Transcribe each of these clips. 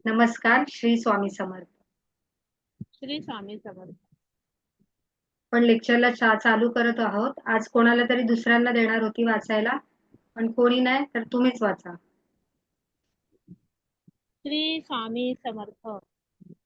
नमस्कार, श्री स्वामी समर्थ. श्री स्वामी समर्थ. पण लेक्चरला चालू करत आहोत. आज कोणाला तरी दुसऱ्यांना देणार होती वाचायला, पण कोणी नाही तर तुम्हीच वाचा. श्री स्वामी समर्थ.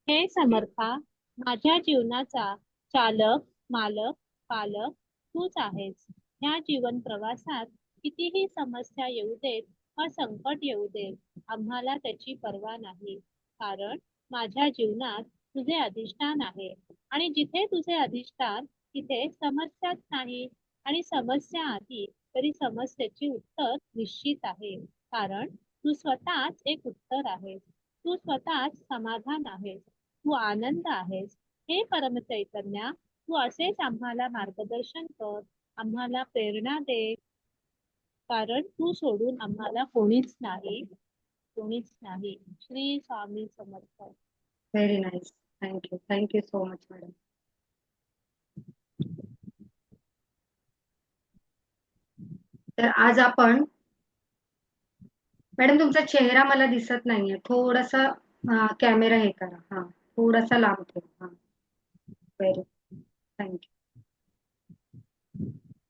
हे समर्था, माझ्या जीवनाचा चालक, मालक, पालक तूच आहेस. ह्या जीवन प्रवासात कितीही समस्या येऊ देत व संकट येऊ देत, आम्हाला त्याची पर्वा नाही. कारण माझ्या जीवनात तुझे अधिष्ठान आहे आणि जिथे तुझे अधिष्ठान तिथे समस्याच नाही. आणि समस्या आली तरी समस्येचे उत्तर निश्चित आहे. कारण तू स्वतःच एक उत्तर आहेस. तू स्वतःच समाधान आहेस. तू आनंद आहेस. हे परमचैतन्या, तू असेच आम्हाला मार्गदर्शन कर, आम्हाला प्रेरणा दे. कारण तू सोडून आम्हाला कोणीच नाही, कोणीच नाही. Shri Swami Samarth. Very nice. Thank you. Thank you so much madam. तर आज आपण मॅडम तुमचा चेहरा मला दिसत नाहीये. थोडासा कॅमेरा हे करा. हा, थोडासा लांब ठेवा. हा, व्हेरी थँक्यू.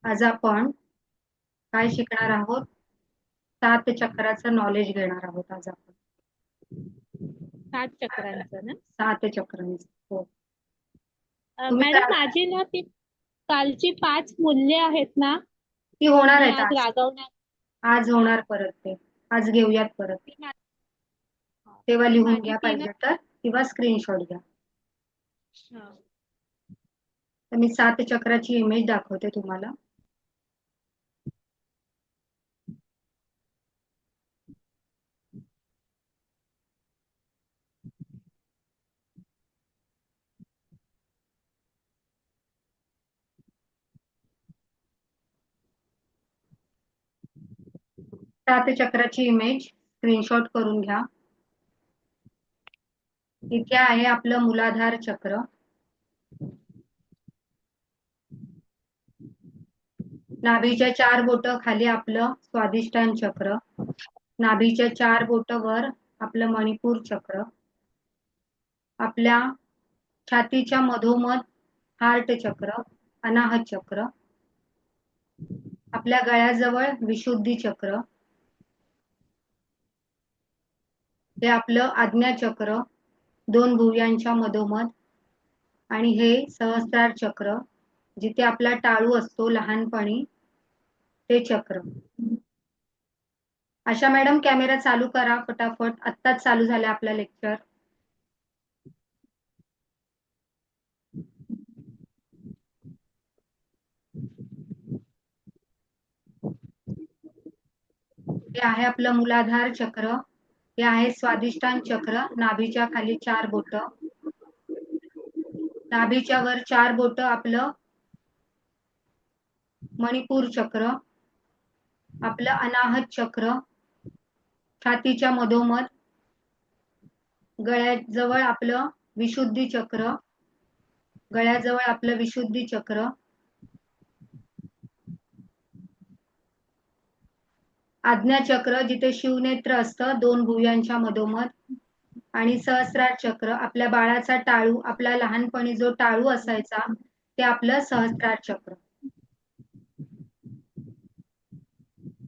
आज आपण काय शिकणार आहोत? 7 चक्राचं नॉलेज घेणार आहोत आज आपण. 7 चक्रांचं ना? 7 चक्रांचं. हो. तुम्ही मॅडम, करा. माझी ना ती कालची 5 मूल्य आहेत ना, ती होणार मी आहेत आज आज. रागवणार. आज हा, होणार परत ते. आज घेऊयात परत. ती मा- हा, तेव्हा ती लिहून माझी घ्या तीन. पाहिजे तर किंवा स्क्रीनशॉट घ्या. हा. तर मी 7 चक्राची इमेज दाखवते तुम्हाला. सात चक्राची इमेज स्क्रीनशॉट करून घ्या. इथे आहे आपलं मूलाधार चक्र. नाभीच्या 4 बोट खाली आपलं स्वादिष्टान चक्र. नाभीच्या 4 बोट वर आपलं मणिपूर चक्र. आपल्या छातीच्या मधोमध हार्ट चक्र, अनाहत चक्र. आपल्या गळ्याजवळ विशुद्धी चक्र. हे आपलं आज्ञा चक्र 2 भुवयांच्या मधोमध. आणि हे सहस्त्रार चक्र जिथे आपला टाळू असतो लहानपणी ते चक्र. आशा मॅडम कॅमेरा चालू करा फटाफट. आत्ताच चालू झालं आपलं लेक्चर. हे आहे आपलं मूलाधार चक्र. हे आहे स्वादिष्टान चक्र. नाभीच्या खाली 4 बोट. नाभीच्या वर 4 बोट आपलं मणिपूर चक्र. आपलं अनाहत चक्र छातीच्या मधोमध. गळ्याजवळ आपलं विशुद्धी चक्र. गळ्याजवळ आपलं विशुद्धी चक्र. आज्ञा चक्र जिथे शिवनेत्र असतं 2 भुवयांच्या मधोमध. आणि सहस्रार चक्र आपल्या बाळाचा टाळू, आपला लहानपणी जो टाळू असायचा ते आपलं सहस्रार चक्र.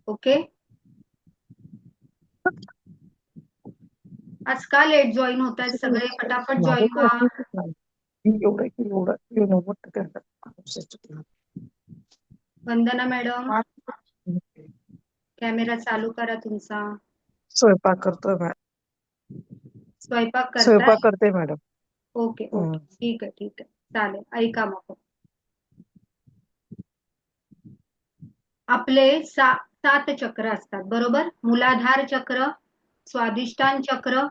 ओके. आज का लेट जॉईन होत आहेत सगळे? फटाफट जॉईन व्हा. वंदना मॅडम कॅमेरा चालू करा तुमचा. स्वयंपाक करतोय मॅडम. स्वयंपाक करताय? स्वयंपाक करते मॅडम. ओके ओके, ठीक आहे ठीक आहे, चालेल. ऐका मग. आपले 7 चक्र असतात बरोबर. मूलाधार चक्र, स्वादिष्टान चक्र,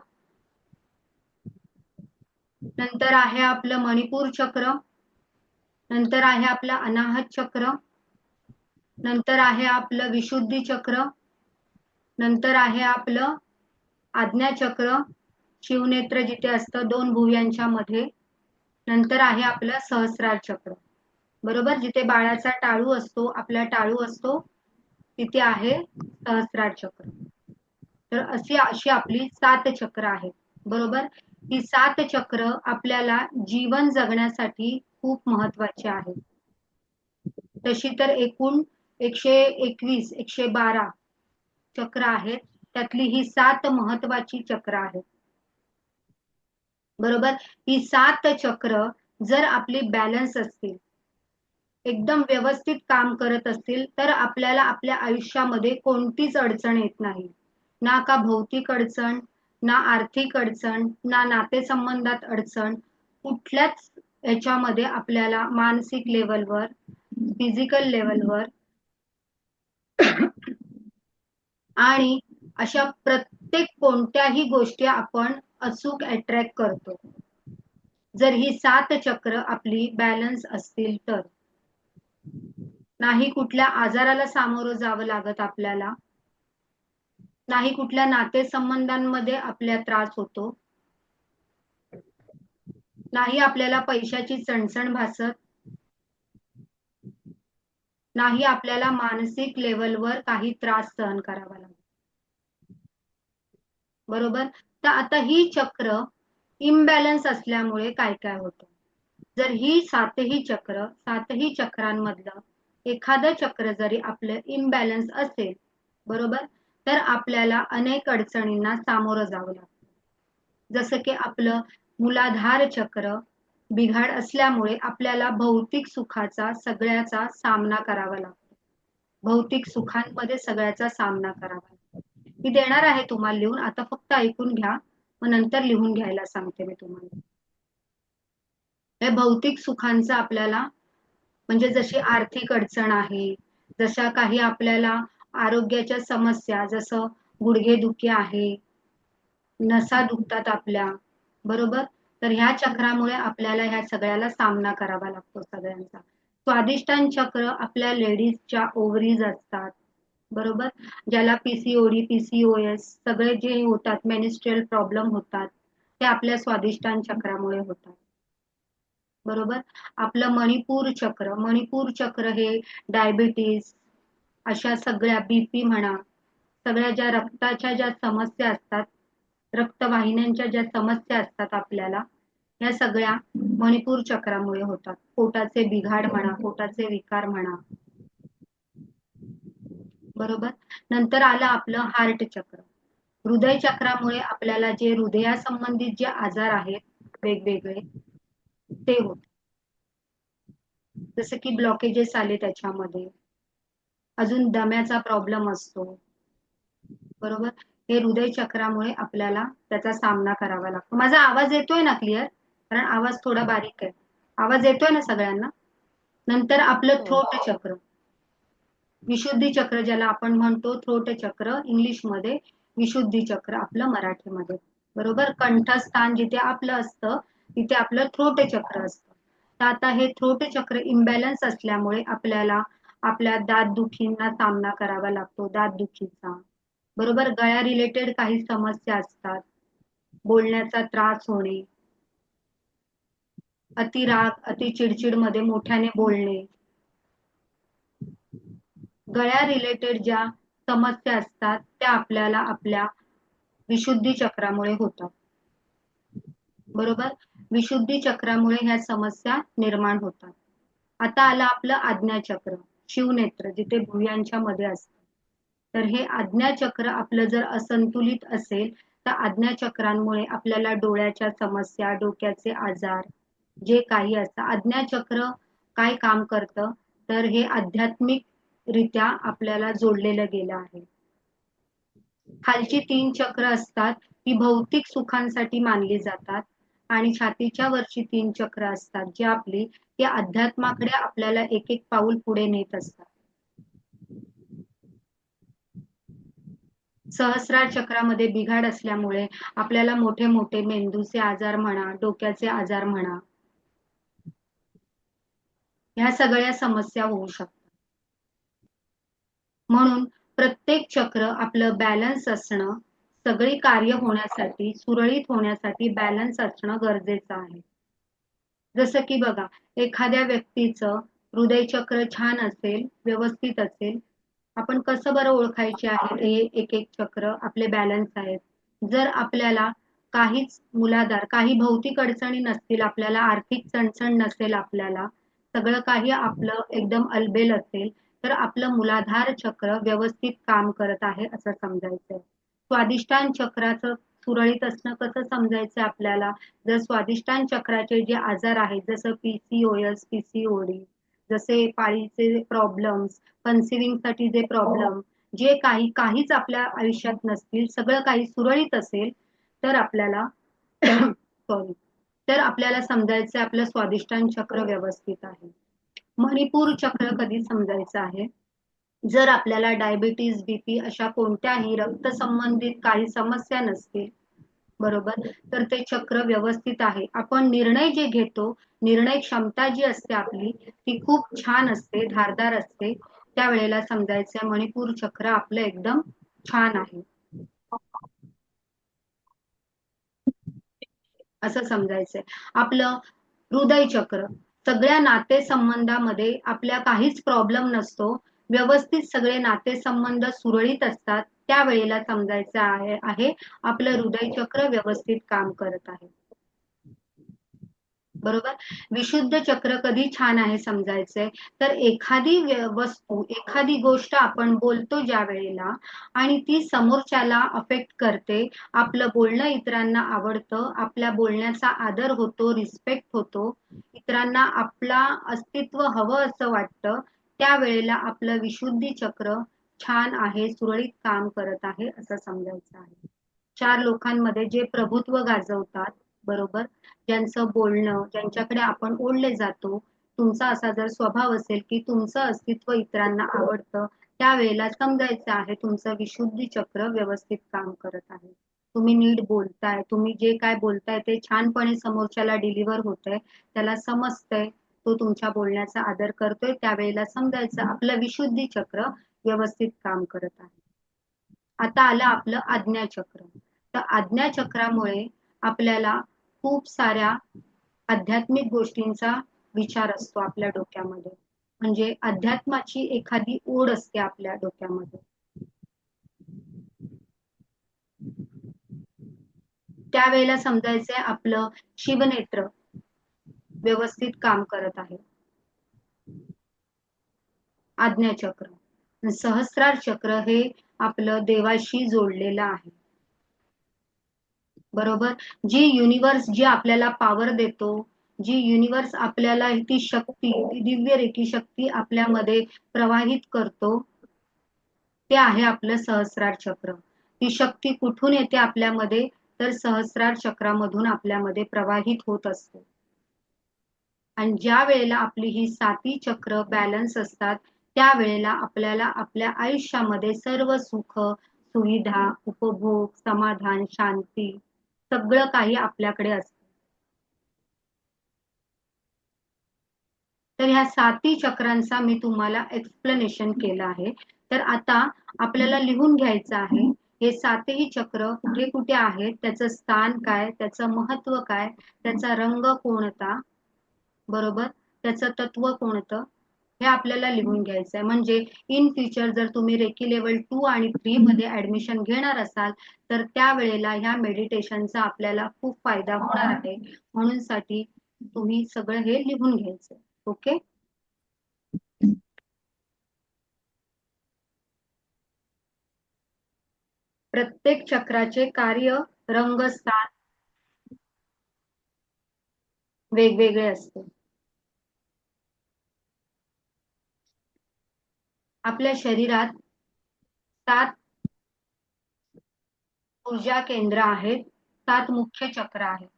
नंतर आहे आपलं मणिपूर चक्र, नंतर आहे आपलं अनाहत चक्र, नंतर आहे आपलं विशुद्धी चक्र, नंतर आहे आपलं आज्ञा चक्र शिवनेत्र जिथे असतं 2 भुवयांच्या मध्ये. नंतर आहे आपलं सहस्रार चक्र बरोबर. जिथे बाळाचा टाळू असतो, आपला टाळू असतो तिथे आहे सहस्रार चक्र. तर अशी अशी आपली 7 चक्र आहेत. बरोबर. ही 7 चक्र आपल्याला जीवन जगण्यासाठी खूप महत्वाचे आहेत. तशी तर एकूण 121 112 चक्र आहेत, त्यातली ही 7 महत्वाची चक्र आहेत. बरोबर. ही 7 चक्र जर आपली बॅलन्स असतील, एकदम व्यवस्थित काम करत असतील, तर आपल्याला आपल्या आयुष्यामध्ये कोणतीच अडचण येत नाही. ना का भौतिक अडचण, ना आर्थिक अडचण, ना नातेसंबंधात अडचण, कुठल्याच ह्याच्यामध्ये आपल्याला मानसिक लेवलवर, फिजिकल लेवलवर आणि अशा प्रत्येक कोणत्याही गोष्टी आपण अचूक अट्रॅक्ट करतो. जर ही 7 चक्र आपली बॅलन्स असतील तर. नाही कुठल्या आजाराला सामोरं जावं लागत आपल्याला. नाही कुठल्या नातेसंबंधांमध्ये आपल्या त्रास होतो. नाही आपल्याला पैशाची चणचण भासत. नाही आपल्याला मानसिक लेवलवर काही त्रास सहन करावा लागतो. बरोबर. तर आता ही चक्र इम्बॅलन्स असल्यामुळे काय काय होतं. जर ही 7ही चक्रांमधलं एखादं चक्र जरी आपलं इम्बॅलन्स असेल, बरोबर, तर आपल्याला अनेक अडचणींना सामोरं जावं लागतं. जसं की आपलं मूलाधार चक्र बिघाड असल्यामुळे आपल्याला भौतिक सुखाचा सगळ्याचा सामना करावा लागतो. भौतिक सुखांमध्ये सगळ्याचा सामना करावा लागतो. मी देणार आहे तुम्हाला लिहून, आता फक्त ऐकून घ्या, मग नंतर लिहून घ्यायला सांगते मी तुम्हाला. हे भौतिक सुखांचा आपल्याला म्हणजे जशी आर्थिक अडचण आहे, जशा काही आपल्याला आरोग्याच्या समस्या, जसं गुडघेदुखी आहे, नसा दुखतात आपल्या, बरोबर. तर ह्या चक्रामुळे आपल्याला ह्या सगळ्याला सामना करावा लागतो सगळ्यांचा. स्वादिष्टान चक्र आपल्या लेडीजच्या ओव्हरीज असतात, बरोबर, ज्याला पीसीओडी पीसीओएस सगळे जे होतात, मेनिस्ट्रुअल प्रॉब्लेम होतात, ते आपल्या स्वादिष्टान चक्रामुळे होतात. बरोबर. आपलं मणिपूर चक्र हे डायबिटीस, अशा सगळ्या बीपी म्हणा, सगळ्या ज्या रक्ताच्या ज्या समस्या असतात, रक्तवाहिन्यांच्या ज्या समस्या असतात आपल्याला, या सगळ्या मणिपूर चक्रामुळे होतात. पोटाचे बिघाड म्हणा, पोटाचे विकार म्हणा, बरोबर. नंतर आलं आपलं हार्ट चक्र. हृदय चक्रामुळे आपल्याला जे हृदयासंबंधित जे आजार आहेत वेगवेगळे, ते होते. जसं की ब्लॉकेजेस आले त्याच्यामध्ये, अजून दम्याचा प्रॉब्लेम असतो, बरोबर. हे हृदय चक्रामुळे आपल्याला त्याचा सामना करावा लागतो. माझा आवाज येतोय ना क्लिअर? कारण आवाज थोडा बारीक आहे. आवाज येतोय ना सगळ्यांना? नंतर आपलं थ्रोट चक्र, विशुद्धी चक्र ज्याला आपण म्हणतो, थ्रोट चक्र इंग्लिशमध्ये, विशुद्धी चक्र आपलं मराठीमध्ये, बरोबर. कंठस्थान जिथे आपलं असतं तिथे आपलं थ्रोट चक्र असतं. तर आता हे थ्रोट चक्र इम्बॅलन्स असल्यामुळे आपल्याला आपल्या दातदुखींना सामना करावा लागतो, दातदुखीचा, बरोबर. गळ्या रिलेटेड काही समस्या असतात, बोलण्याचा त्रास होणे, अति राग, अति चिडचिड मध्ये मोठ्याने बोलणे, गळ्या रिलेटेड ज्या समस्या असतात त्या आपल्याला आपल्या विशुद्धी चक्रामुळे होतात, बरोबर. विशुद्धी चक्रामुळे ह्या समस्या निर्माण होतात. आता आलं आपलं आज्ञाचक्र, शिवनेत्र जिथे भुयांच्या मध्ये असतं. तर हे आज्ञाचक्र आपलं जर असंतुलित असेल तर आज्ञाचक्रांमुळे आपल्याला डोळ्याच्या समस्या, डोक्याचे आजार जे काही असतं. आज्ञाचक्र काय काम करतं, तर हे आध्यात्मिक रित्या आपल्याला जोडलेलं गेलं आहे. खालची 3 चक्र असतात ती भौतिक सुखांसाठी मानली जातात आणि छातीच्या वरची 3 चक्र असतात जी आपली या अध्यात्माकडे आपल्याला एक एक पाऊल पुढे नेत असतात. सहस्रार चक्रामध्ये बिघाड असल्यामुळे आपल्याला मोठे मोठे मेंदूचे आजार म्हणा, डोक्याचे आजार म्हणा, ह्या सगळ्या समस्या होऊ शकतात. म्हणून प्रत्येक चक्र आपलं बॅलन्स असणं, सगळी कार्य होण्यासाठी, सुरळीत होण्यासाठी बॅलन्स असणं गरजेचं आहे. जसं की बघा, एखाद्या व्यक्तीचं हृदय चक्र छान असेल, व्यवस्थित असेल, आपण कसं बरं ओळखायचे आहे हे एक एक चक्र आपले बॅलन्स आहेत. जर आपल्याला काहीच मूलाधार, काही भौतिक अडचणी नसतील आपल्याला, आर्थिक चणचण नसेल आपल्याला, सगळं काही आपलं एकदम अलबेल असेल, तर आपलं मूलाधार चक्र व्यवस्थित काम करत आहे असं समजायचंय. स्वादिष्टान चक्राचं सुरळीत असणं कसं समजायचं आपल्याला? जर स्वादिष्टान चक्राचे जे आजार आहेत जसं PCOS, PCOD, जसे पाळीचे प्रॉब्लेम्स, कन्सिविंग साठी जे प्रॉब्लेम, जे काहीच आपल्या आयुष्यात नसतील, सगळं काही सुरळीत असेल, तर आपल्याला सॉरी, तर आपल्याला समजायचं आपलं स्वादिष्टान चक्र व्यवस्थित आहे. मणिपूर चक्र कधी समजायचं आहे? जर आपल्याला डायबिटीज, बीपी अशा कोणत्याही रक्त संबंधित काही समस्या नसतील, बरोबर, तर ते चक्र व्यवस्थित आहे. आपण निर्णय जे घेतो, निर्णय क्षमता जी असते आपली, ती खूप छान असते, धारदार असते. त्यावेळेला समजायचं मणिपूर चक्र आपलं एकदम छान आहे असं समजायचंय. आपलं हृदय चक्र, सगळ्या नातेसंबंधामध्ये आपल्या काहीच प्रॉब्लेम नसतो, व्यवस्थित सगळे नातेसंबंध सुरळीत असतात, त्यावेळेला समजायचं आहे आपलं हृदय चक्र व्यवस्थित काम करत आहे. बरोबर. विशुद्ध चक्र कधी छान आहे समजायचंय, तर एखादी वस्तू, एखादी गोष्ट आपण बोलतो ज्या वेळेला आणि ती समोरच्याला अफेक्ट करते, आपलं बोलणं इतरांना आवडतं, आपल्या बोलण्याचा आदर होतो, रिस्पेक्ट होतो, इतरांना आपला अस्तित्व हवं असं वाटतं, त्यावेळेला आपलं विशुद्धी चक्र छान आहे, सुरळीत काम करत आहे असं समजायचं आहे. 4 लोकांमध्ये जे प्रभुत्व गाजवतात, बरोबर, ज्यांचं बोलणं, ज्यांच्याकडे आपण ओढले जातो, तुमचा असा जर स्वभाव असेल की तुमचं अस्तित्व इतरांना आवडतं, त्यावेळेला समजायचं आहे तुमचं विशुद्धी चक्र व्यवस्थित काम करत आहे. तुम्ही नीट बोलताय, तुम्ही जे काय बोलताय ते छानपणे समोरच्याला डिलिव्हर होतंय, त्याला समजतंय, तो तुमच्या बोलण्याचा आदर करतोय, त्यावेळेला समजायचं आपलं विशुद्धी चक्र व्यवस्थित काम करत आहे. आता आलं आपलं आज्ञाचक्र. तर आज्ञाचक्रामुळे आपल्याला खूप साऱ्या आध्यात्मिक गोष्टींचा विचार असतो आपल्या डोक्यामध्ये, म्हणजे अध्यात्माची एखादी ओढ असते आपल्या डोक्यामध्ये. त्यावेळेला समजायचंय आपलं शिवनेत्र व्यवस्थित काम करत आहे. आज्ञाचक्र. सहस्रार चक्र हे आपलं देवाशी जोडलेलं आहे, बरोबर. जी युनिवर्स जी आपल्याला पॉवर देतो, जी युनिवर्स आपल्याला ती शक्ती, ती दिव्य रेखी शक्ती आपल्यामध्ये प्रवाहित करतो, ते आहे आपलं सहस्रार चक्र. ती शक्ती कुठून येते आपल्यामध्ये, तर सहस्रार चक्रामधून आपल्यामध्ये प्रवाहित होत असते. आणि ज्या वेळेला आपली ही 7 चक्र बॅलन्स असतात, त्यावेळेला आपल्याला आपल्या आयुष्यामध्ये सर्व सुख, सुविधा, उपभोग, समाधान, शांती सगळं काही आपल्याकडे असतं. तर ह्या 7 चक्रांचा मी तुम्हाला एक्सप्लेनेशन केलं आहे. तर आता आपल्याला लिहून घ्यायचं आहे, हे 7ही चक्र कुठे कुठे आहेत, त्याचं स्थान काय, त्याचं महत्व काय, त्याचा रंग कोणता, बरोबर, त्याचं तत्व कोणतं, हे आपल्याला लिहून घ्यायचं आहे. म्हणजे इन फ्युचर जर तुम्ही रेकी लेवल 2 आणि 3 मध्ये ऍडमिशन घेणार असाल, तर त्यावेळेला ह्या मेडिटेशनचा आपल्याला खूप फायदा होणार आहे, म्हणून साठी तुम्ही सगळं हे लिहून घ्यायचं. ओके. प्रत्येक चक्राचे कार्य, रंग, स्थान वेगवेगळे असते. आपल्या शरीरात 7 ऊर्जा केंद्र आहेत, 7 मुख्य चक्र आहेत.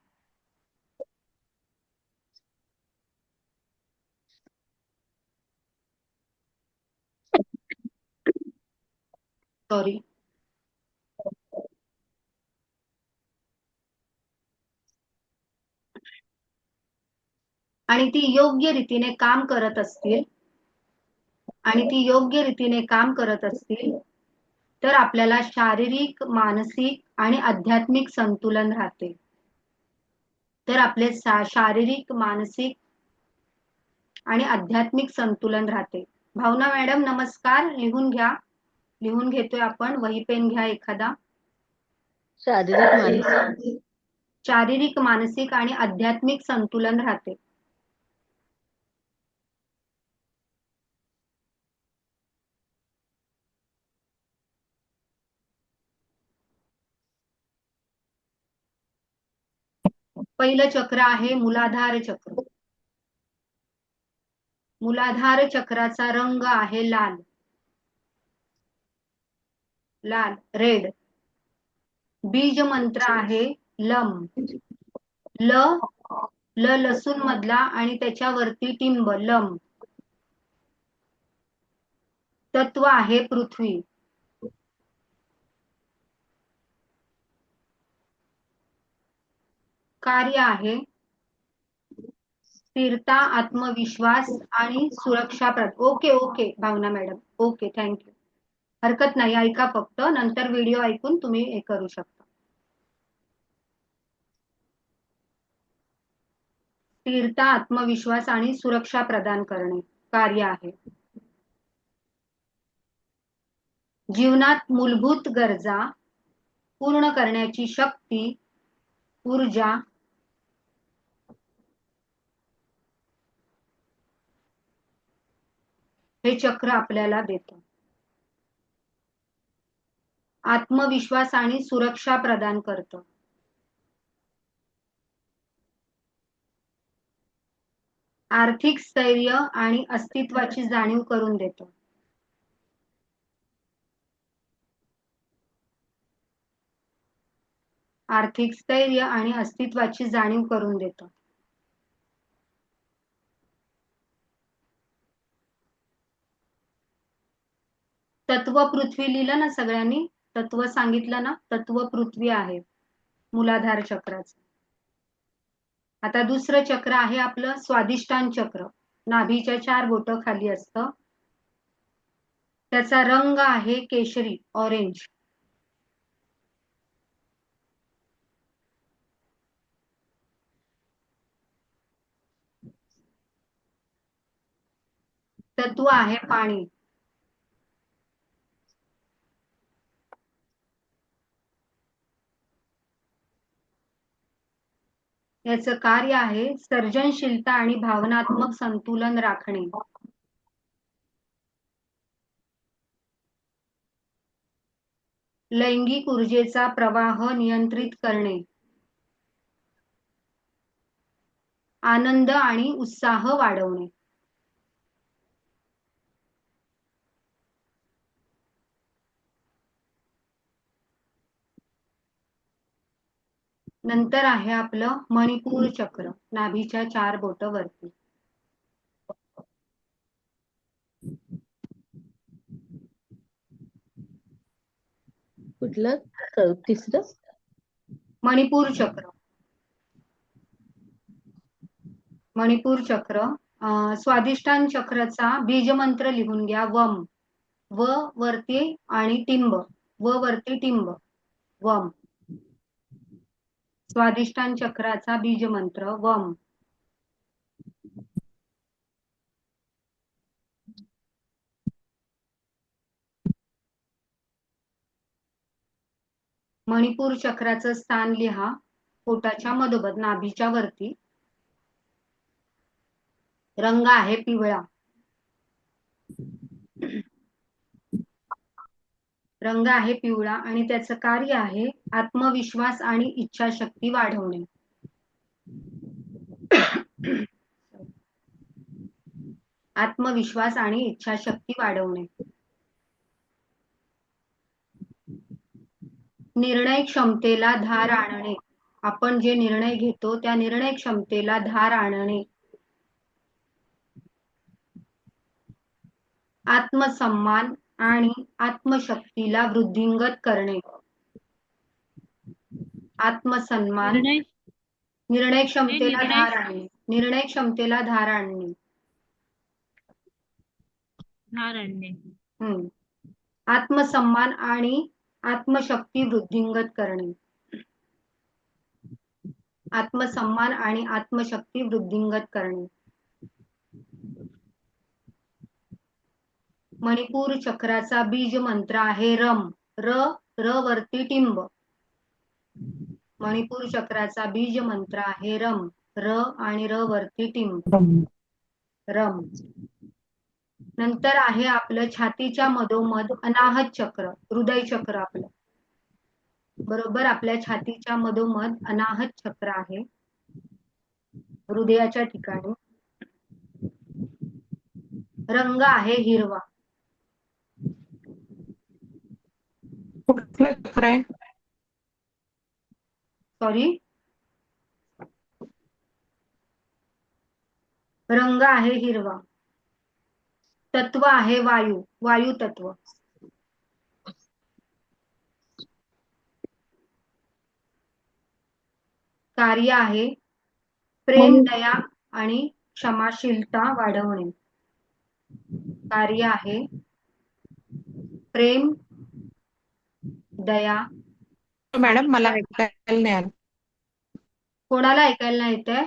सॉरी. आणि ती योग्य रीतीने काम करत असतील, आणि ती योग्य रीतीने काम करत असतील, तर आपल्याला शारीरिक, मानसिक आणि आध्यात्मिक संतुलन राहते. तर आपले शारीरिक, मानसिक आणि आध्यात्मिक संतुलन राहते. भावना मॅडम नमस्कार, लिहून घ्या. लिहून घेतोय आपण, वही पेन घ्या एखादा. शारीरिक, मानसिक शारीरिक, मानसिक आणि आध्यात्मिक संतुलन राहते. पहिलं चक्र आहे मूलाधार चक्र. मूलाधार चक्राचा रंग आहे लाल, रेड. बीज मंत्र आहे लम. ल लसूण मधला आणि त्याच्यावरती टिंब लम. तत्व आहे पृथ्वी. कार्य आहे स्थिरता, आत्मविश्वास आणि सुरक्षा. ओके भावना मॅडम, ओके, थँक्यू. हरकत नाही, ऐका फक्त, नंतर व्हिडिओ ऐकून तुम्ही हे करू शकता. स्थिरता, आत्मविश्वास आणि सुरक्षा प्रदान करणे कार्य आहे. जीवनात मूलभूत गरजा पूर्ण करण्याची शक्ती, ऊर्जा, हे चक्र आपल्याला देतं. आत्मविश्वास आणि सुरक्षा प्रदान करतं. आर्थिक स्थैर्य आणि अस्तित्वाची जाणीव करून देतं. आर्थिक स्थैर्य आणि अस्तित्वाची जाणीव करून देतं. तत्व पृथ्वी लिहिलं ना सगळ्यांनी, तत्व सांगितलं ना, तत्व पृथ्वी आहे मूलाधार चक्राचं. आता दुसरं चक्र आहे आपलं स्वादिष्टान चक्र. नाभीच्या 4 बोटं खाली असतं. त्याचा रंग आहे केशरी, ऑरेंज. तत्व आहे पाणी. याचं कार्य आहे सर्जनशीलता आणि भावनात्मक संतुलन राखणे. लैंगिक ऊर्जेचा प्रवाह नियंत्रित करणे. आनंद आणि उत्साह वाढवणे. नंतर आहे आपलं मणिपूर चक्र, नाभीच्या 4 बोटं वरती. कुठलं तिसरं? मणिपूर चक्र. मणिपूर चक्र स्वादिष्टान चक्राचा बीज मंत्र लिहून घ्या. वम. व वरती आणि टिंब, व वरती टिंब, वम. स्वादिष्टान चक्राचा बीज मंत्र वम. मणिपूर चक्राचं स्थान लिहा पोटाच्या मधोमध, नाभीच्या वरती. रंग आहे पिवळा. रंग आहे पिवळा आणि त्याचं कार्य आहे आत्मविश्वास आणि इच्छाशक्ती वाढवणे. आत्मविश्वास आणि इच्छाशक्ती वाढवणे. निर्णय क्षमतेला धार आणणे. आपण जे निर्णय घेतो त्या निर्णय क्षमतेला धार आणणे. आत्मसन्मान आणि आत्मशक्तीला वृद्धिंगत करणे. आत्मसन्मान, निर्णय क्षमतेला धार आणणे. निर्णय क्षमतेला धार आणणे. आत्मसन्मान आणि आत्मशक्ती वृद्धिंगत करणे. आत्मसन्मान आणि आत्मशक्ती वृद्धिंगत करणे. मणिपूर चक्राचा बीज मंत्र आहे रम. र वरती टिंब. मणिपूर चक्राचा बीज मंत्र आहे रम. र आणि र वरती टिंब. रम. नंतर आहे आपलं छातीच्या मधोमध अनाहत चक्र, हृदय चक्र आपलं. बरोबर आपल्या छातीच्या मधोमध अनाहत चक्र आहे हृदयाच्या ठिकाणी. रंग आहे हिरवा. कुठलं चक्र आहे? सॉरी, रंग आहे हिरवा. तत्व आहे वायू, वायू तत्व. कार्य आहे प्रेम, दया आणि क्षमाशीलता वाढवणे. कार्य आहे प्रेम, दया. मॅडम मला ऐकायला नाही आलं. कोणाला ऐकायला नाही येतंय?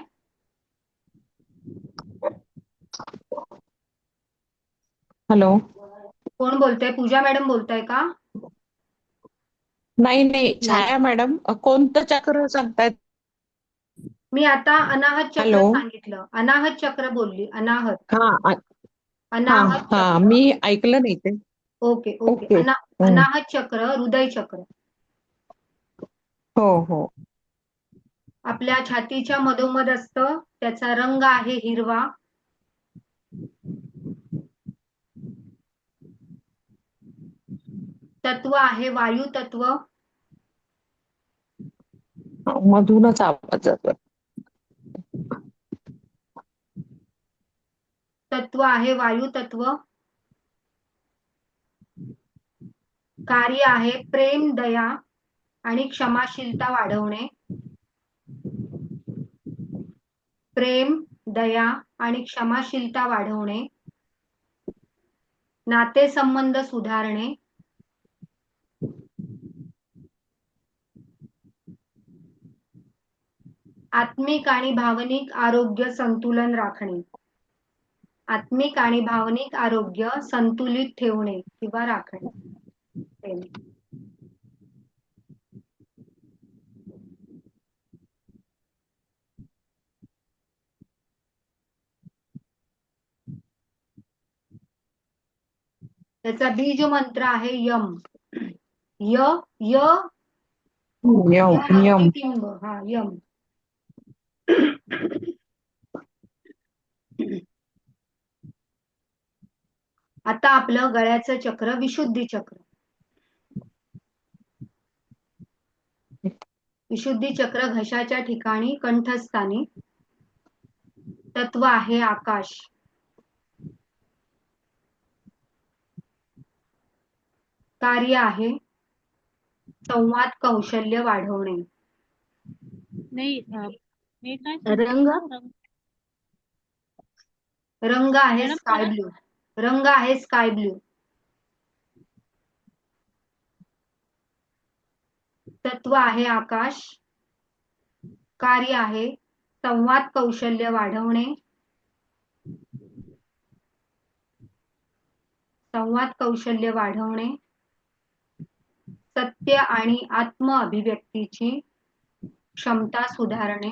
हॅलो. कोण बोलतंय? पूजा मॅडम बोलताय का? नाही छाया मॅडम, कोणतं चक्र सांगतायत? मी आता अनाहत चक्र हॅलो. सांगितलं. अनाहत चक्र बोलली. अनाहत. हा अनाहत चक्र. मी ऐकलं नाही ते. Okay okay. ओके. अनाहत चक्र, हृदय चक्र. हो. आपल्या छातीच्या मधोमध असतं. त्याचा रंग आहे हिरवा. तत्व आहे वायू तत्व. मधूनच आवाज जातो. तत्व आहे वायू तत्व. कार्य आहे प्रेम, दया आणि क्षमाशीलता वाढवणे. प्रेम, दया आणि क्षमाशीलता वाढवणे. नातेसंबंध सुधारणे. आत्मिक आणि भावनिक आरोग्य संतुलन राखणे. आत्मिक आणि भावनिक आरोग्य संतुलित ठेवणे किंवा राखणे. त्याचा बीज मंत्र आहे यम. य य यम. टिंब. हा यम. आता आपलं गळ्याचं चक्र विशुद्धी चक्र. विशुद्धी चक्र घशाच्या ठिकाणी कंठस्थानी. तत्व आहे आकाश. कार्य आहे संवाद कौशल्य वाढवणे. नाही हे काय रंग आहे मॅडम स्काय ब्लू. रंग आहे स्काय ब्लू. तत्व आहे आकाश. कार्य आहे संवाद कौशल्य वाढवणे. संवाद कौशल्य वाढवणे. सत्य आणि आत्म अभिव्यक्तीची क्षमता सुधारणे.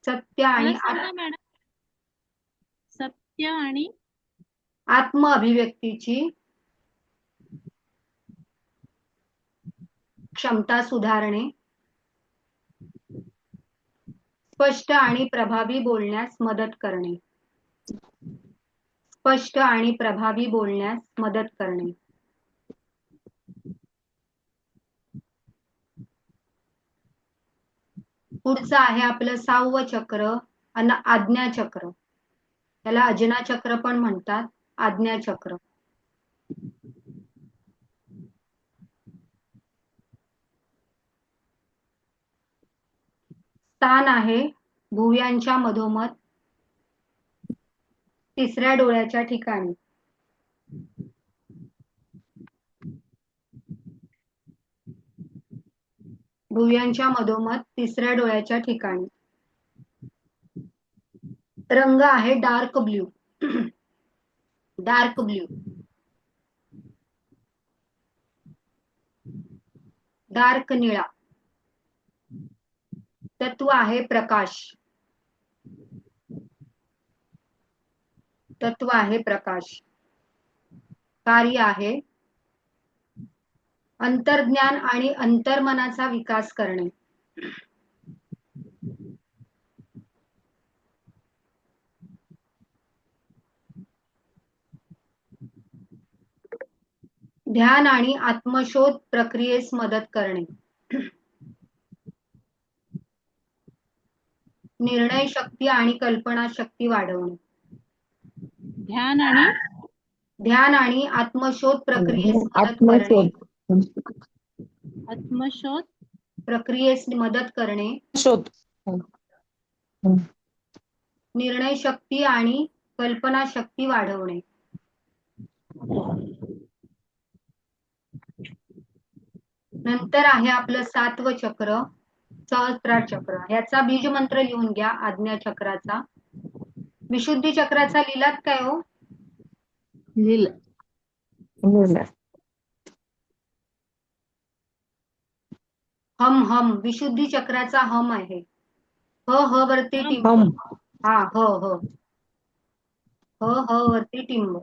सत्य आणि मॅडम सत्य आणि आत्म अभिव्यक्तीची क्षमता सुधारणे. स्पष्ट आणि प्रभावी बोलण्यास मदत करणे. स्पष्ट आणि प्रभावी बोलण्यास मदत करणे. पुढचं आहे आपलं 6वं चक्र आज्ञा चक्र. त्याला अजना चक्र पण म्हणतात. आज्ञा चक्र. स्थान आहे भुवयांच्या मधोमध 3ऱ्या डोळ्याच्या ठिकाणी. भुवयांच्या मधोमध 3ऱ्या डोळ्याच्या ठिकाणी. रंग आहे dark blue. Dark blue. Dark निळा. तत्व आहे प्रकाश. तत्व आहे प्रकाश. कार्य आहे अंतर्ज्ञान आणि अंतर्मनाचा विकास करणे. ध्यान आणि आत्मशोध प्रक्रियेस मदत करणे. निर्णय शक्ती आणि कल्पना शक्ती वाढवणे. ध्यान आणि आत्मशोध प्रक्रियेस मदत करणे. आत्मशोध प्रक्रियेस मदत करणे. शोध. निर्णय शक्ती आणि कल्पना शक्ती वाढवणे. नंतर आहे आपलं 7वं चक्र, सहस्त्रार चक्र. ह्याचा बीज मंत्र लिहून घ्या. आज्ञा चक्राचा. विशुद्धी चक्राचा लिहिलात काय हो? हम हम. विशुद्धी चक्राचा हम आहे. ह वरती टिंब. हा ह वरती टिंब.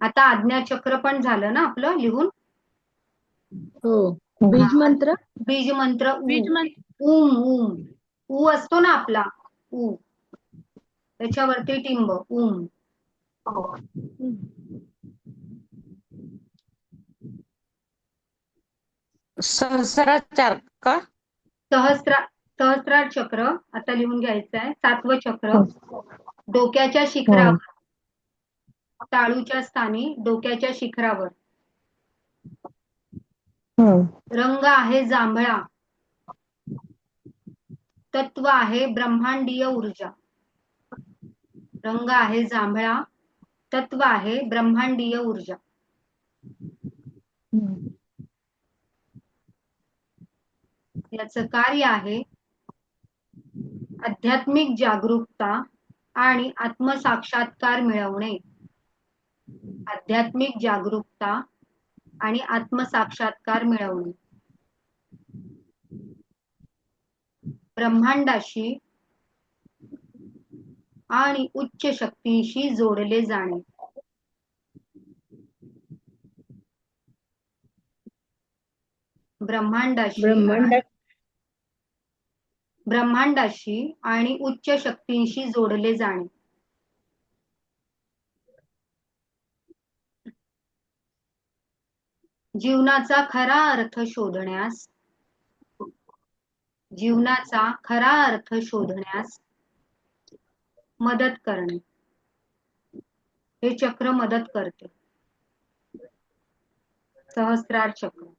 आता आज्ञा चक्र पण झालं ना आपलं लिहून. हो. बीज मंत्र बीज मंत्र उम उम. उ असतो ना आपला उ, त्याच्यावरती टिंब उम. सहस्राचार का? सहस्त्रार चक्र आता लिहून घ्यायचं आहे. 7वं चक्र डोक्याच्या शिखरावर, टाळूच्या स्थानी डोक्याच्या शिखरावर. रंग आहे जांभळा. तत्व आहे ब्रह्मांडीय ऊर्जा. रंग आहे जांभळा. तत्व आहे ब्रह्मांडीय ऊर्जा. याचं कार्य आहे आध्यात्मिक जागरूकता आणि आत्मसाक्षात्कार मिळवणे. आध्यात्मिक जागरूकता आणि आत्मसाक्षात्कार मिळवणे. ब्रह्मांडाशी आणि उच्च शक्तीशी जोडले जाणे. ब्रह्मांडाशी आणि उच्च शक्तींशी जोडले जाणे. जीवनाचा खरा अर्थ शोधण्यास मदत करणे. हे चक्र मदत करते. सहस्त्रार चक्र.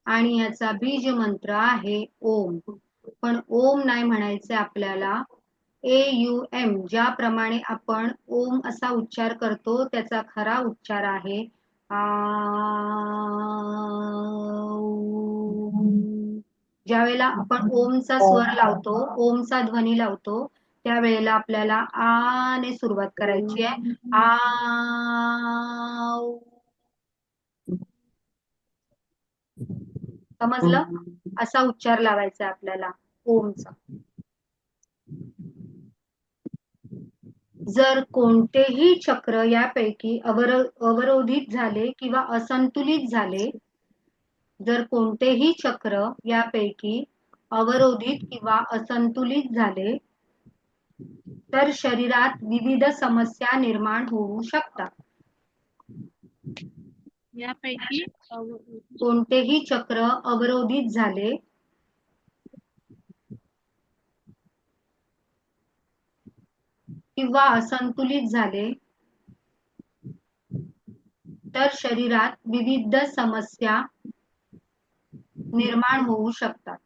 आणि याचा बीज मंत्र आहे ओम. पण ओम नाही म्हणायचे आपल्याला, AUM. ज्याप्रमाणे आपण ओम असा उच्चार करतो त्याचा खरा उच्चार आहे ज्या वेळेला आपण ओमचा स्वर लावतो, ओमचा ध्वनी लावतो, त्यावेळेला आपल्याला आ ने सुरुवात करायची आहे. आ. समजलं? असा उच्चार लावायचा आपल्याला ओमचा. जर कोणतेही चक्र यापैकी अवरोधित झाले किंवा असंतुलित झाले, जर कोणतेही चक्र यापैकी अवरोधित किंवा असंतुलित झाले तर शरीरात विविध समस्या निर्माण होऊ शकतात. यापैकी कोणतेही चक्र अवरोधित झाले किंवा असंतुलित झाले तर शरीरात विविध समस्या निर्माण होऊ शकतात.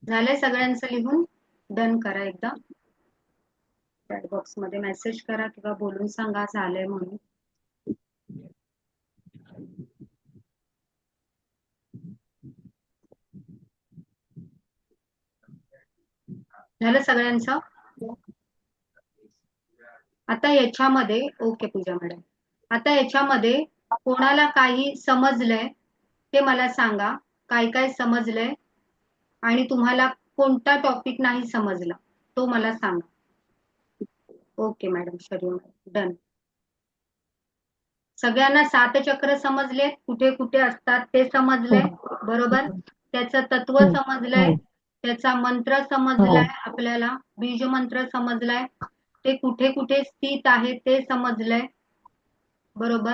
झालंय सगळ्यांचं लिहून? डन करा एकदा. चॅट बॉक्स मध्ये मेसेज करा किंवा बोलून सांगा झालंय म्हणून. झालं सगळ्यांचं? आता याच्यामध्ये ओके पूजा मॅडम, आता याच्यामध्ये कोणाला काही समजलंय ते मला सांगा, काय काय समजलंय आणि तुम्हाला कोणता टॉपिक नाही समजला तो मला सांगा. ओके मॅडम, शरीर डन. सगळ्यांना 7 चक्र समजले, कुठे कुठे असतात ते समजले बरोबर, त्याचं तत्व समजलंय, त्याचा मंत्र समजलाय, आपल्याला बीज मंत्र समजलाय, ते कुठे कुठे स्थित आहे ते समजलंय बरोबर.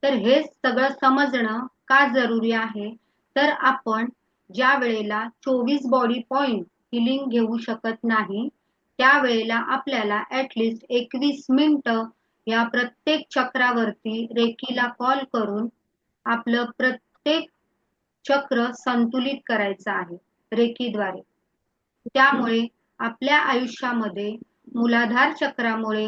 तर हे सगळं समजणं का जरुरी आहे, तर आपण ज्या वेळेला 24 बॉडी पॉइंट हिलिंग घेऊ शकत नाही त्यावेळेला आपल्याला ऍटलिस्ट 21 मिनिटं या प्रत्येक चक्रावरती रेकीला कॉल करून आपलं प्रत्येक चक्र संतुलित करायचं आहे रेकीद्वारे. त्यामुळे आपल्या आयुष्यामध्ये मूलाधार चक्रामुळे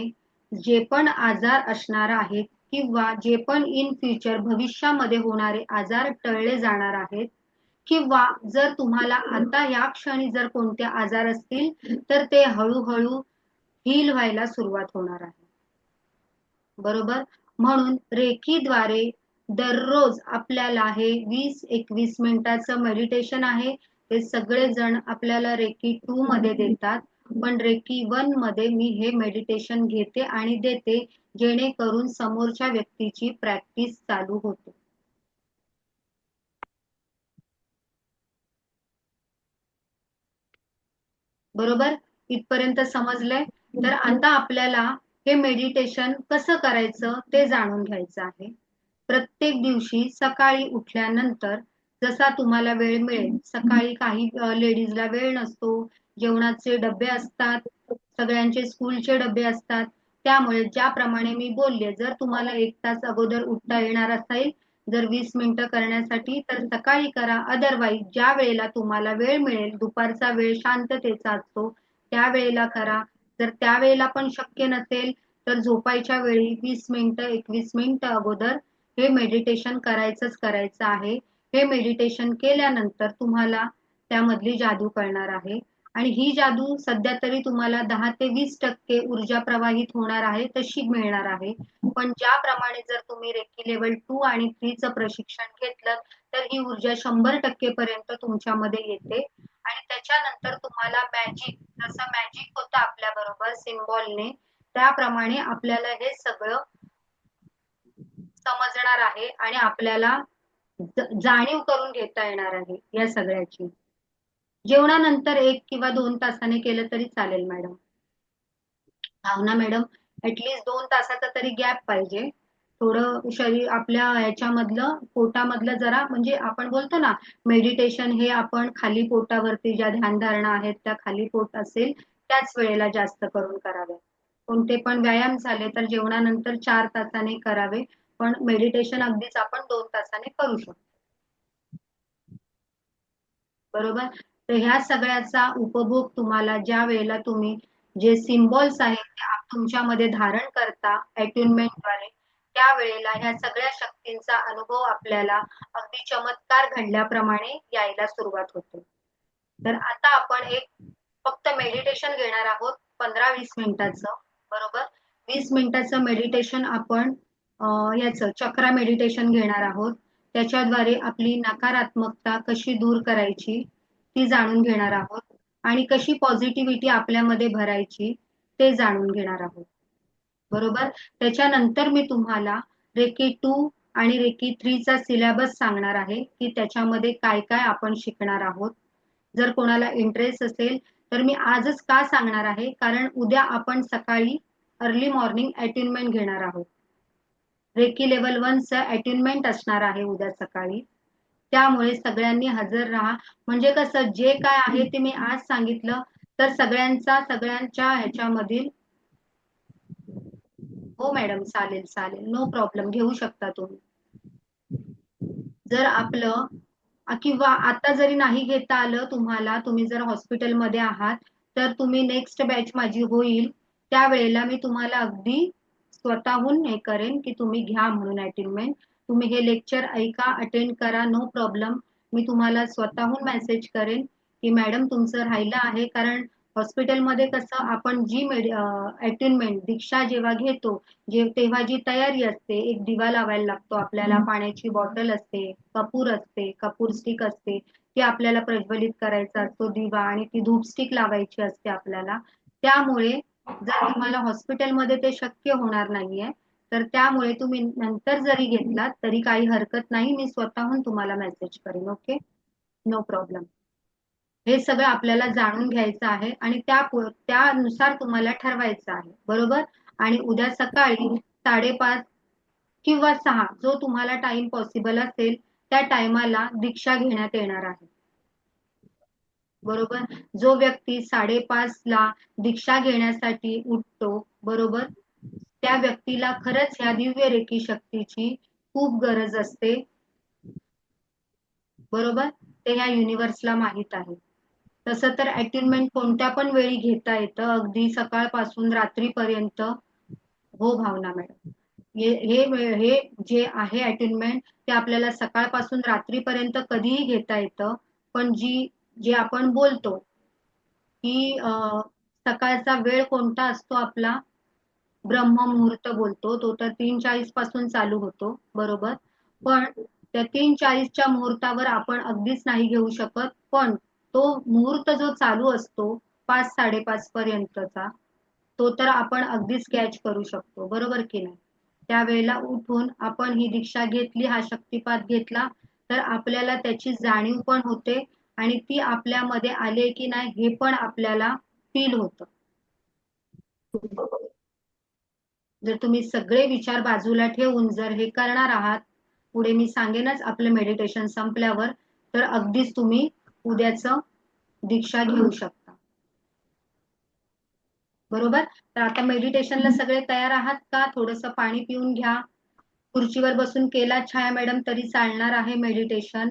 जे पण आजार असणार आहेत किंवा जे पण इन फ्युचर भविष्यामध्ये होणारे आजार टळले जाणार आहेत, किंवा जर तुम्हाला आता या क्षणी जर कोणते आजार असतील तर ते हळूहळू हील व्हायला सुरुवात होणार आहे बरोबर. म्हणून रेकीद्वारे दररोज आपल्याला हे 20-21 मिनिटाचं मेडिटेशन आहे, ते सगळेजण आपल्याला रेकी 2 मध्ये देतात, पण रेकी 1 मध्ये मी हे मेडिटेशन घेते आणि देते जेणेकरून समोरच्या व्यक्तीची प्रॅक्टिस चालू होते. बरोबर, इथपर्यंत समजलंय? तर आता आपल्याला हे मेडिटेशन कसं करायचं ते जाणून घ्यायचं आहे. प्रत्येक दिवशी सकाळी उठल्यानंतर जसा तुम्हाला वेळ मिळेल, सकाळी काही लेडीजला वेळ नसतो, जेवणाचे डबे असतात, सगळ्यांचे स्कूलचे डबे असतात, त्यामुळे ज्याप्रमाणे मी बोलले, जर तुम्हाला 1 तास अगोदर उठता येणार असेल, जर 20 मिनिटं करण्यासाठी तर सकाळी करा, अदरवाईज ज्या वेळेला तुम्हाला वेळ मिळेल, दुपारचा वेळ शांततेचा असतो त्या वेळेला करा. जर त्यावेळेला पण शक्य नसेल तर झोपायच्या वेळी 20 मिनिटं 21 मिनिटं अगोदर हे मेडिटेशन करायचंच करायचं आहे. हे मेडिटेशन केल्यानंतर तुम्हाला त्यामधली जादू कळणार आहे आणि ही जादू सध्या तरी तुम्हाला 10 ते 20% ऊर्जा प्रवाहित होणार आहे तशी मिळणार आहे. पण ज्याप्रमाणे जर तुम्ही रेकी लेवल 2 आणि 3 चं प्रशिक्षण घेतलं तर ही ऊर्जा 100% पर्यंत तुमच्यामध्ये येते आणि त्याच्यानंतर तुम्हाला मॅजिक, जसं मॅजिक होतं आपल्या बरोबर सिम्बॉलने, त्याप्रमाणे आपल्याला हे सगळं समजणार आहे आणि आपल्याला जाणीव करून घेता येणार आहे या सगळ्याची. जेवणानंतर 1 किंवा 2 तासाने केलं तरी चालेल मॅडम. भावना मॅडम, ऍटलीस्ट 2 तासाचा तरी गॅप पाहिजे. थोडं शरीर आपल्या ह्याच्यामधलं पोटामधलं जरा, म्हणजे आपण बोलतो ना मेडिटेशन हे आपण खाली पोटावरती ज्या ध्यानधारणा आहेत त्या खाली पोट असेल त्याच वेळेला जास्त करून करावे. कोणते पण व्यायाम झाले तर जेवणानंतर 4 तासाने करावे, पण मेडिटेशन अगदीच आपण 2 तासाने करू शकतो बरोबर. तर ह्या सगळ्याचा उपभोग तुम्हाला ज्या वेळेला तुम्ही जे सिम्बॉल्स आहेत ते तुमच्यामध्ये धारण करता अट्युनमेंटद्वारे, त्यावेळेला ह्या सगळ्या शक्तींचा अनुभव आपल्याला अगदी चमत्कार घडल्याप्रमाणे यायला सुरुवात होते. तर आता आपण एक फक्त मेडिटेशन घेणार आहोत 15-20 मिनिटाचं बरोबर. 20 मिनिटाचं मेडिटेशन आपण याचं चक्रा मेडिटेशन घेणार आहोत. त्याच्याद्वारे आपली नकारात्मकता कशी दूर करायची ती जाणून घेणार आहोत आणि कशी पॉझिटिव्हिटी आपल्यामध्ये भरायची ते जाणून घेणार आहोत बरोबर. त्याच्यानंतर मी तुम्हाला रेकी 2 आणि रेकी 3 चा सिलेबस सांगणार आहे की त्याच्यामध्ये काय काय आपण शिकणार आहोत. जर कोणाला इंटरेस्ट असेल तर मी आजच का सांगणार आहे, कारण उद्या आपण सकाळी अर्ली मॉर्निंग अट्युनमेंट घेणार आहोत. रेकी लेवल 1 चं अट्युनमेंट असणार आहे उद्या सकाळी, त्यामुळे सगळ्यांनी हजर राहा. म्हणजे कसं जे काय आहे ते मी आज सांगितलं तर सगळ्यांच्या ह्याच्यामधील. हो मॅडम, चालेल नो प्रॉब्लेम, घेऊ शकता तुम्ही. जर आपलं किंवा आता जरी नाही घेता आलं तुम्हाला, तुम्ही जर हॉस्पिटलमध्ये आहात, तर तुम्ही नेक्स्ट बॅच माझी होईल त्यावेळेला मी तुम्हाला अगदी स्वतःहून हे करेन की तुम्ही घ्या म्हणून अटेंडमेंट. तुम्ही हे लेक्चर ऐका, अटेंड करा, नो प्रॉब्लेम. मी तुम्हाला स्वतःहून मेसेज करेन की मॅडम तुमचं राहिलं आहे. कारण हॉस्पिटलमध्ये कसं आपण जी अटेंडमेंट दीक्षा जेव्हा घेतो, तेव्हा जी तयारी असते, एक दिवा लावायला लागतो आपल्याला, पाण्याची बॉटल असते, कपूर असते, कपूर स्टिक असते, ती आपल्याला प्रज्वलित करायचा असतो दिवा, आणि ती धूप स्टिक लावायची असते आपल्याला. त्यामुळे जर तुम्हाला हॉस्पिटलमध्ये ते शक्य होणार नाहीये, तर त्यामुळे तुम्ही नंतर जरी घेतलात तरी काही हरकत नाही. मी स्वतःहून तुम्हाला मेसेज करेन. Okay, no problem. हे सगळं आपल्याला जाणून घ्यायचं आहे आणि त्यानुसार तुम्हाला ठरवायचं आहे, बरोबर. आणि उद्या सकाळी 5:30 किंवा 6 जो तुम्हाला टाइम पॉसिबल असेल त्या टायमाला दीक्षा घेण्यात येणार आहे, बरोबर. जो व्यक्ती 5:30 ला दीक्षा घेण्यासाठी उठतो, बरोबर, त्या व्यक्तीला खरंच ह्या दिव्य रेकी शक्तीची खूप गरज असते, बरोबर. ते ह्या युनिव्हर्सला माहित आहे. तसं तर अटेंडमेंट कोणत्या पण वेळी घेता येतं, अगदी सकाळपासून रात्रीपर्यंत. हो भावना मॅडम, हे जे आहे अटेंडमेंट ते आपल्याला सकाळपासून रात्रीपर्यंत कधीही घेता येतं. पण जे आपण बोलतो की सकाळचा वेळ कोणता असतो आपला, ब्रह्ममुहूर्त बोलतो, तो तर 3:40 पासून चालू होतो, बरोबर. पण त्या 3:40च्या मुहूर्तावर आपण अगदीच नाही घेऊ शकत. पण तो मुहूर्त जो चालू असतो 5-5:30 पर्यंतचा, तो तर आपण अगदीच कॅच करू शकतो, बरोबर की नाही. त्यावेळेला उठून आपण ही दीक्षा घेतली, हा शक्तिपात घेतला, तर आपल्याला त्याची जाणीव पण होते आणि ती आपल्यामध्ये आले की नाही हे पण आपल्याला फील होतं. जर तुम्ही सगळे विचार बाजूला ठेवून जर हे करणार आहात, पुढे मी सांगेनच आपलं मेडिटेशन संपल्यावर, तर अगदीच तुम्ही उद्याचं दीक्षा घेऊ शकता, बरोबर. तर आता मेडिटेशनला सगळे तयार आहात का? थोडंसं पाणी पिऊन घ्या. खुर्चीवर बसून केला छाया मॅडम तरी चालणार आहे मेडिटेशन,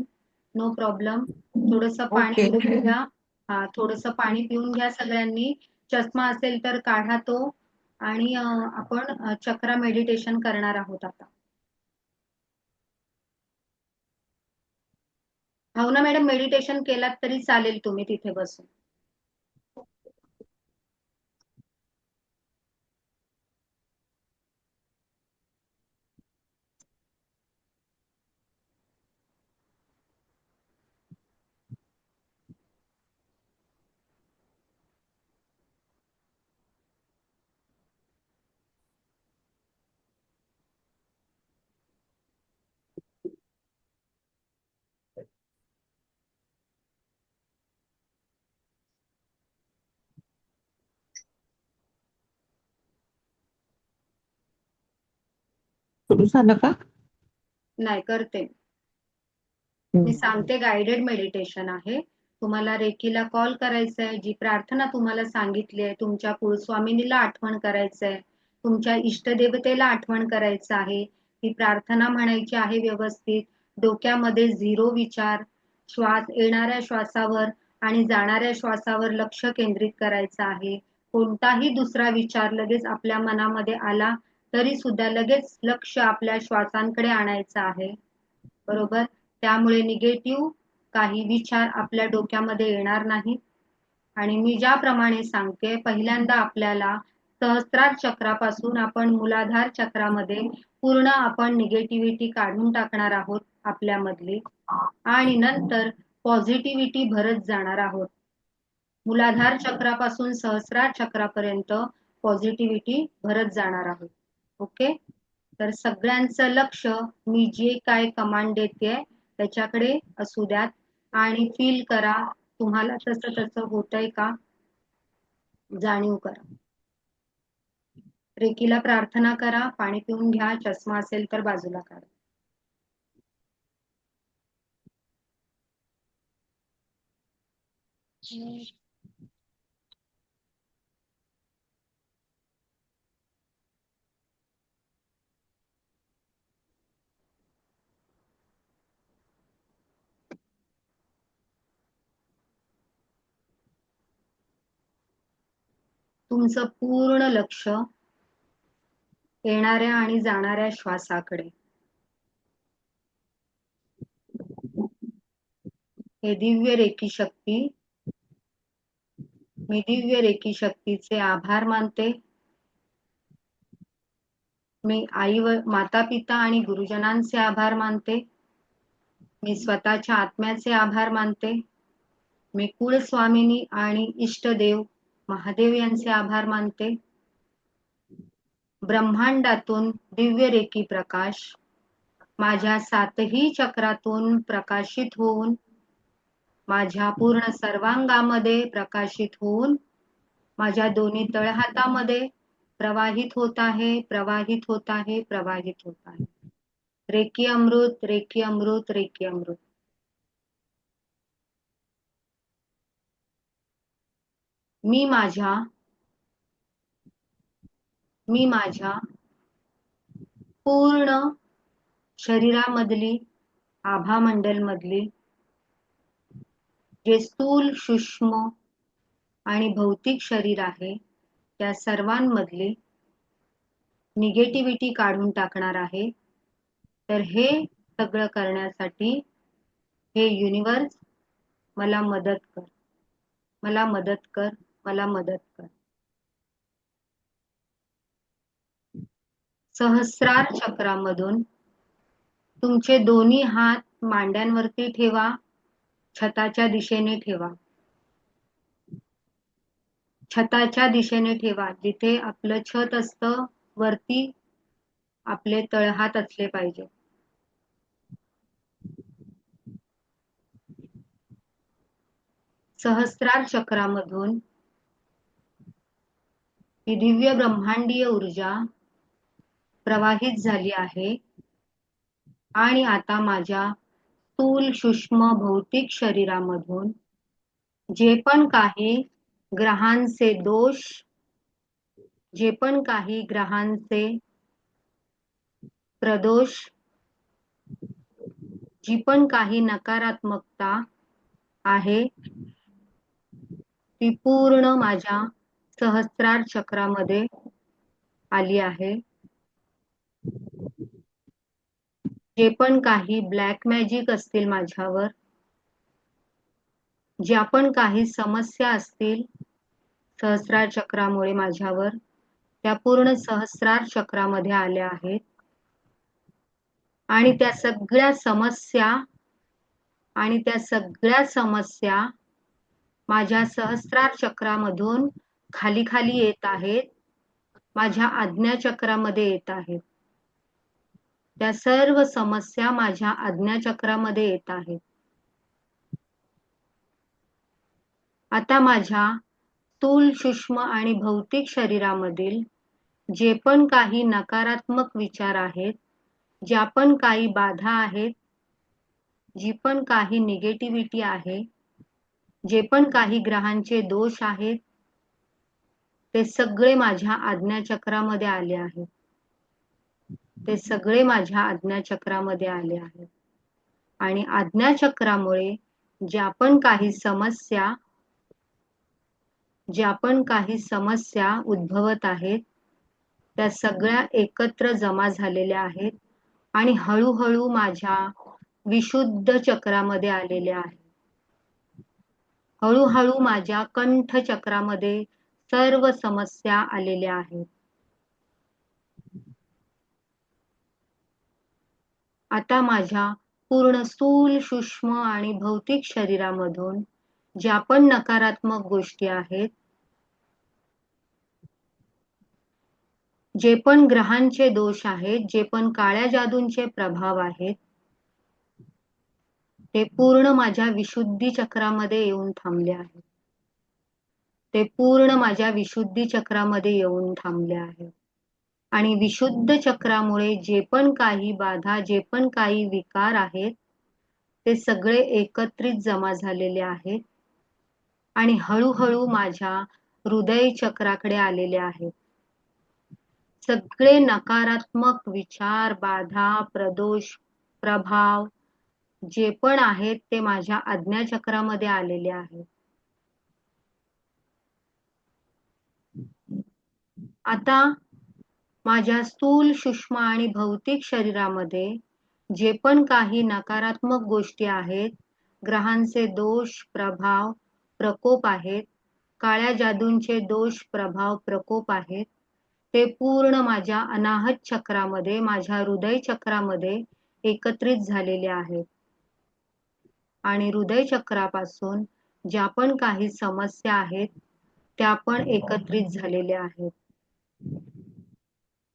नो प्रॉब्लेम. थोडंसं पाणी ओके. पिऊन घ्या. हा, थोडंसं पाणी पिऊन घ्या सगळ्यांनी. चष्मा असेल तर काढा तो. आणि आपण चक्रा मेडिटेशन करणार आहोत आता. भावना मॅडम मेडिटेशन केलात तरी चालेल तुम्ही तिथे बसून. सुरू झालं का? नाही, करते मी. सांगते, गायडेड मेडिटेशन आहे. तुम्हाला रेकीला कॉल करायचा आहे, जी प्रार्थना तुम्हाला सांगितली आहे, तुमच्या कुलस्वामिनीला आठवण करायचंय, तुमच्या इष्टदेवतेला आठवण करायचं आहे. ती प्रार्थना म्हणायची आहे व्यवस्थित. डोक्यामध्ये 0 विचार, श्वास, येणाऱ्या श्वासावर आणि जाणाऱ्या श्वासावर लक्ष केंद्रित करायचं आहे. कोणताही दुसरा विचार लगेच आपल्या मनामध्ये आला तरी सुद्धा लगेच लक्ष आपल्या श्वासांकडे आणायचं आहे, बरोबर. त्यामुळे निगेटिव्ह काही विचार आपल्या डोक्यामध्ये येणार नाहीत. आणि मी ज्याप्रमाणे सांगते, पहिल्यांदा आपल्याला सहस्त्रार चक्रापासून आपण मूलाधार चक्रामध्ये पूर्ण आपण निगेटिव्हिटी काढून टाकणार आहोत आपल्यामधली, आणि नंतर पॉझिटिव्हिटी भरत जाणार आहोत. मूलाधार चक्रापासून सहस्रार चक्रापर्यंत पॉझिटिव्हिटी भरत जाणार आहोत. ओके. तर सगळ्यांचं लक्ष मी जे काय कमांड देते त्याच्याकडे असू द्यात आणि फील करा तुम्हाला तसं तसं होतंय का, जाणीव करा. रेकीला प्रार्थना करा, पाणी पिऊन घ्या, चष्मा असेल तर बाजूला काढा. तुमचं पूर्ण लक्ष येणाऱ्या आणि जाणाऱ्या श्वासाकडे. हे दिव्य रेकी शक्ती, मी दिव्य रेकी शक्तीचे आभार मानते. मी आई व माता पिता आणि गुरुजनांचे आभार मानते. मी स्वतःच्या आत्म्याचे आभार मानते. मी कुलस्वामिनी आणि इष्टदेव महादेव यांचे आभार मानते. ब्रह्मांडातून दिव्य रेकी प्रकाश माझ्या 7ही चक्रातून प्रकाशित होऊन माझ्या पूर्ण सर्वांगामध्ये प्रकाशित होऊन माझ्या दोन्ही तळहातामध्ये प्रवाहित होत आहे, प्रवाहित होत आहे, प्रवाहित होत आहे. रेकी अमृत, रेकी अमृत, रेकी अमृत. मी माझ्या पूर्ण शरीरामधली आभा मंडल मधली जे स्थूल, सूक्ष्म आणि भौतिक शरीर आहे त्या सर्वांमधली निगेटिव्हिटी काढून टाकणार आहे. तर हे सगळं करण्यासाठी हे युनिवर्स मला मदत कर, मला मदत कर, मला मदत कर. सहस्रार चक्रामधून तुमचे दोन्ही हात मांड्यांवरती ठेवा, छताच्या दिशेने ठेवा. छताच्या दिशेने ठेवा. जिथे आपलं छत असतं वरती आपले तळहात असले पाहिजे. सहस्रार चक्रामधून ही दिव्य ब्रह्मांडीय ऊर्जा प्रवाहित झाली आहे आणि आता माझ्या स्थूल, सूक्ष्म, भौतिक शरीरामधून जे पण काही ग्रहांचे दोष, जे पण काही ग्रहांचे प्रदोष, जी पण काही नकारात्मकता आहे ती पूर्ण माझ्या सहस्रार चक्रामध्ये आली आहे. जे पण काही ब्लॅक मॅजिक असतील माझ्यावर, ज्या पण काही समस्या असतील सहस्रार चक्रामुळे माझ्यावर, त्या पूर्ण सहस्रार चक्रामध्ये आल्या आहेत. आणि त्या सगळ्या समस्या माझ्या सहस्रार चक्रामधून खाली खाली येत आहेत, माझ्या आज्ञा चक्रामध्ये येत आहेत. त्या सर्व समस्या माझ्या आज्ञा चक्रामध्ये येत आहेत. आता माझ्या स्थूल, सूक्ष्म आणि भौतिक शरीरामधील जे पण काही नकारात्मक विचार आहेत, ज्या पण काही बाधा आहेत, जी पण काही निगेटिव्हिटी आहे, जे पण काही ग्रहांचे दोष आहेत, ते सगळे माझ्या आज्ञा चक्रामध्ये आले आहेत. ते सगळे माझ्या आज्ञा चक्रामध्ये आले आहेत. आणि आज्ञा चक्रामुळे ज्या पण काही समस्या उद्भवत आहेत त्या सगळ्या एकत्र जमा झालेल्या आहेत आणि हळूहळू माझ्या विशुद्ध चक्रामध्ये आलेल्या आहेत. हळूहळू माझ्या कंठ चक्रामध्ये सर्व समस्या आलेल्या आहेत. आता माझ्या पूर्ण स्थूल, सूक्ष्म आणि भौतिक शरीरामधून ज्या पण नकारात्मक गोष्टी आहेत, जे पण ग्रहांचे दोष आहेत, जे पण काळ्या जादूंचे प्रभाव आहेत, ते पूर्ण माझ्या विशुद्धी चक्रामध्ये येऊन थांबले आहेत. ते पूर्ण माझ्या विशुद्धी चक्रामध्ये येऊन थांबले आहेत. आणि विशुद्ध चक्रामुळे जे पण काही बाधा, जे पण काही विकार आहेत, ते सगळे एकत्रित जमा झालेले आहेत आणि हळूहळू माझ्या हृदय चक्राकडे आलेले आहेत. सगळे नकारात्मक विचार, बाधा, प्रदोष, प्रभाव जे पण आहेत ते माझ्या आज्ञा चक्रामध्ये आलेले आहेत. आता माझ्या स्थूल, सूक्ष्म आणि भौतिक शरीरामध्ये जे पण काही नकारात्मक गोष्टी आहेत, ग्रहांचे दोष, प्रभाव, प्रकोप आहेत, काळ्या जादूंचे दोष, प्रभाव, प्रकोप आहेत, ते पूर्ण माझ्या अनाहत चक्रामध्ये, माझ्या हृदय चक्रामध्ये एकत्रित झालेले आहेत. आणि हृदय चक्रापासून ज्या पण काही समस्या आहेत, त्या पण एकत्रित झालेल्या आहेत.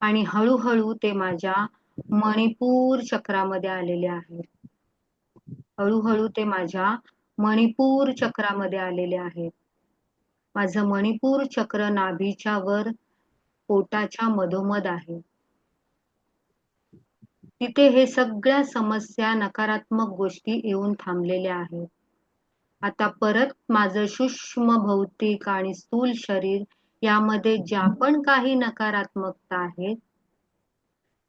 आणि हळूहळू ते माझ्या मणिपूर चक्रामध्ये आलेले आहेत. हळूहळू ते माझ्या मणिपूर चक्रामध्ये आलेले आहेत. माझं मणिपूर चक्र नाभीच्या वर पोटाच्या मधोमध आहे. तिथे हे सगळ्या समस्या, नकारात्मक गोष्टी येऊन थांबलेल्या आहेत. आता परत माझं सूक्ष्म, भौतिक आणि स्थूल शरीर यामध्ये ज्या पण काही नकारात्मकता आहेत,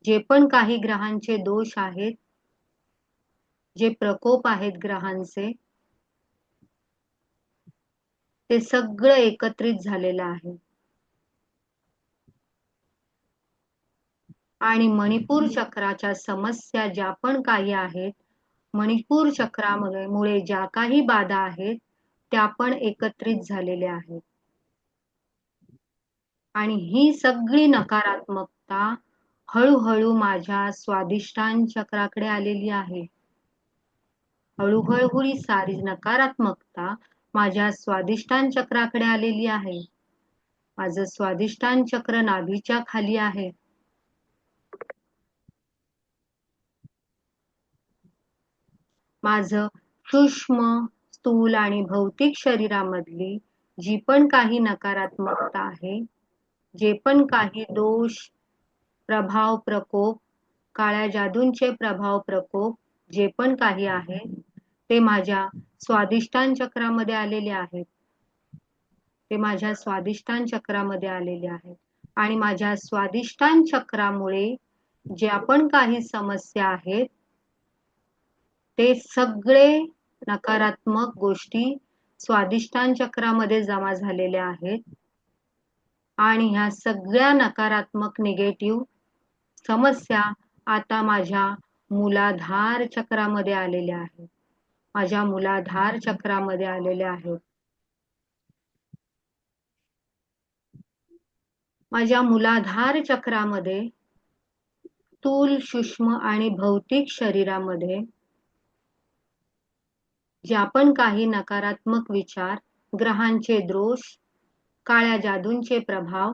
जे पण काही ग्रहांचे दोष आहेत, जे प्रकोप आहेत ग्रहांचे, ते सगळं एकत्रित झालेलं आहे. आणि मणिपूर चक्राच्या समस्या ज्या पण काही आहेत, मणिपूर चक्रामुळे ज्या काही बाधा आहेत, त्या पण एकत्रित झालेल्या आहेत. आणि ही सगळी नकारात्मकता हळूहळू माझ्या स्वादिष्टान चक्राकडे आलेली आहे. हळूहळू ही सारी नकारात्मकता माझ्या स्वादिष्टान चक्राकडे आलेली आहे. माझं स्वादिष्टान चक्र नाभीच्या खाली आहे. माझं सूक्ष्म, स्थूल आणि भौतिक शरीरामधली जी पण काही नकारात्मकता आहे, जे पण काही दोष, प्रभाव, प्रकोप, काळ्या जादूंचे प्रभाव, प्रकोप जे पण काही आहे, ते माझ्या स्वादिष्टान चक्रामध्ये आलेले आहेत. ते माझ्या स्वादिष्टान चक्रामध्ये आलेले आहेत. आणि माझ्या स्वादिष्टान चक्रामुळे ज्या पण काही समस्या आहेत, ते सगळे नकारात्मक गोष्टी स्वादिष्टान चक्रामध्ये जमा झालेल्या आहेत. आणि ह्या सगळ्या नकारात्मक निगेटिव्ह समस्या आता माझ्या मूलाधार चक्रामध्ये आलेल्या आहेत. माझ्या मूलाधार चक्रामध्ये आलेल्या आहेत. माझ्या मूलाधार चक्रामध्ये स्थूल, सूक्ष्म आणि भौतिक शरीरामध्ये ज्या पण काही नकारात्मक विचार, ग्रहांचे दोष, काळ्या जादूंचे प्रभाव,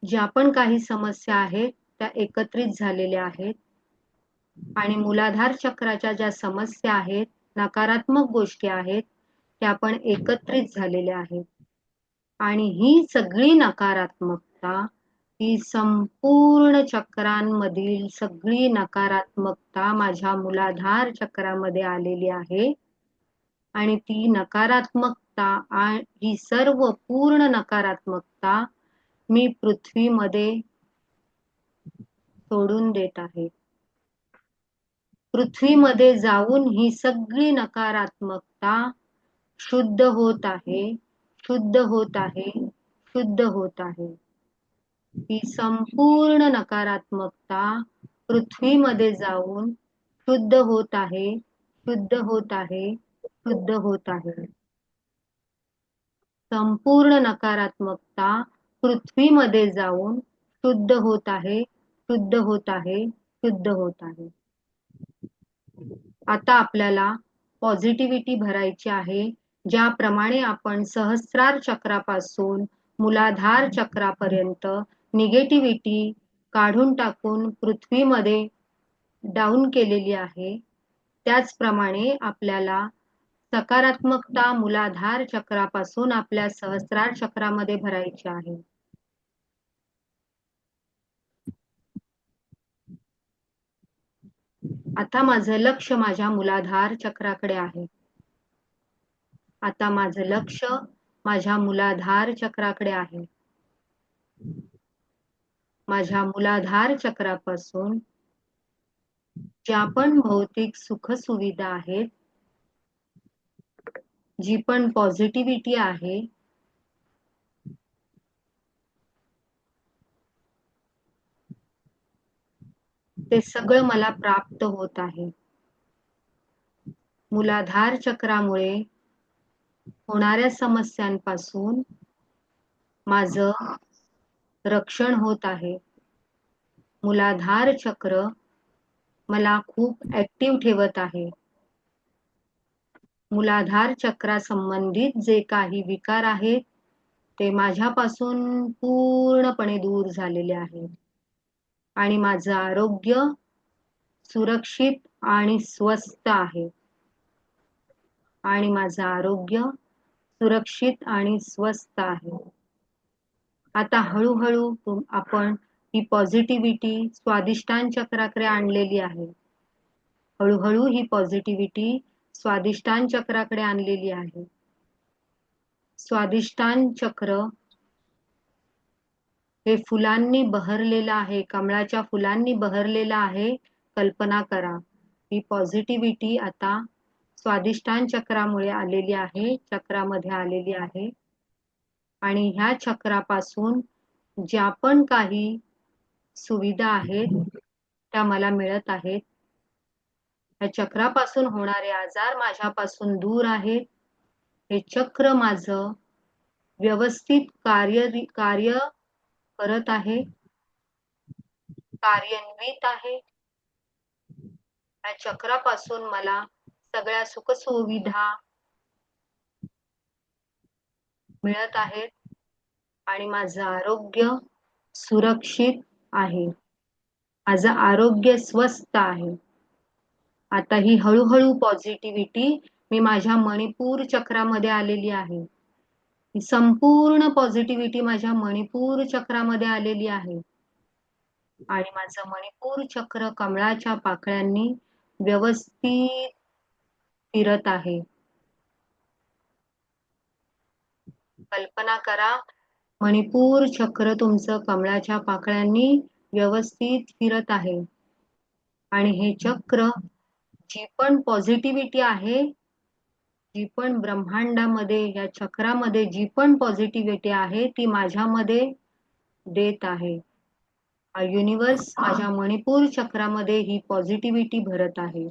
ज्या पण काही समस्या आहेत, त्या एकत्रित झालेल्या आहेत. आणि मूलाधार चक्राच्या ज्या समस्या आहेत, नकारात्मक गोष्टी आहेत, त्या पण एकत्रित झालेल्या आहेत. आणि ही सगळी नकारात्मकता, ही संपूर्ण चक्रांमधील सगळी नकारात्मकता माझ्या मूलाधार चक्रामध्ये आलेली आहे. आणि ती नकारात्मकता, ही सर्व पूर्ण नकारात्मकता मी पृथ्वीमध्ये सोडून देत आहे. पृथ्वीमध्ये जाऊन ही सगळी नकारात्मकता शुद्ध होत आहे, शुद्ध होत आहे, शुद्ध होत आहे. ही संपूर्ण नकारात्मकता पृथ्वीमध्ये जाऊन शुद्ध होत आहे, शुद्ध होत आहे, शुद्ध होत आहे. संपूर्ण नकारात्मकता पृथ्वीमध्ये जाऊन शुद्ध होत आहे, शुद्ध होत आहे, शुद्ध होत आहे. आता आपल्याला पॉझिटिव्हिटी भरायची आहे. ज्याप्रमाणे आपण सहस्रार चक्रापासून मूलाधार चक्रापर्यंत निगेटिव्हिटी काढून टाकून पृथ्वीमध्ये डाऊन केलेली आहे, त्याचप्रमाणे आपल्याला सकारात्मकता मूलाधार चक्रापासून आपल्या सहस्रार चक्रामध्ये भरायची आहे. आता माझं लक्ष माझ्या मूलाधार चक्राकडे आहे. आता माझं लक्ष माझ्या मूलाधार चक्राकडे आहे. माझ्या मूलाधार चक्रापासून ज्या पण भौतिक सुखसुविधा आहेत, जी पण पॉझिटिव्हिटी आहे, ते सगळं मला प्राप्त होत आहे. मूलाधार चक्रामुळे होणाऱ्या समस्यांपासून माझं रक्षण होत आहे. मूलाधार चक्र मला खूप ऍक्टिव्ह ठेवत आहे. मूलाधार चक्रासंबंधित जे काही विकार आहेत ते माझ्यापासून पूर्णपणे दूर झालेले आहेत आणि माझं आरोग्य सुरक्षित आणि स्वस्थ आहे. आणि माझं आरोग्य सुरक्षित आणि स्वस्थ आहे. आता हळूहळू आपण ही पॉझिटिव्हिटी स्वादिष्टान चक्राकडे आणलेली आहे. हळूहळू ही पॉझिटिव्हिटी स्वादिष्टान चक्राकडे आणलेली आहे. स्वादिष्टान चक्र हे फुलांनी बहरलेलं आहे, कमळाच्या फुलांनी बहरलेलं आहे. कल्पना करा. ही पॉझिटिव्हिटी आता स्वादिष्टान चक्रामुळे आलेली आहे, चक्रामध्ये आलेली आहे. आणि ह्या चक्रापासून ज्या पण काही सुविधा आहेत त्या मला मिळत आहेत. या चक्रापासून होणारे आजार माझ्यापासून दूर आहेत. हे चक्र माझं व्यवस्थित कार्य करत आहे, कार्यान्वित आहे. या चक्रापासून मला सगळ्या सुखसुविधा मिळत आहेत आणि माझं आरोग्य सुरक्षित आहे. माझं आरोग्य स्वस्थ आहे. आता ही हळूहळू पॉझिटिव्हिटी मी माझ्या मणिपूर चक्रामध्ये आलेली आहे. ही संपूर्ण पॉझिटिव्हिटी माझ्या मणिपूर चक्रामध्ये आलेली आहे आणि माझं मणिपूर चक्र कमळाच्या पाकळ्यांनी व्यवस्थित फिरत आहे. कल्पना करा, मणिपूर चक्र तुमचं कमळाच्या पाकळ्यांनी व्यवस्थित फिरत आहे आणि हे चक्र जी पण पॉझिटिव्हिटी आहे, जी पण ब्रह्मांडामध्ये या चक्रामध्ये जी पण पॉझिटिव्हिटी आहे ती माझ्यामध्ये देत आहे. हा युनिवर्स माझ्या मणिपूर चक्रामध्ये ही पॉझिटिव्हिटी भरत आहे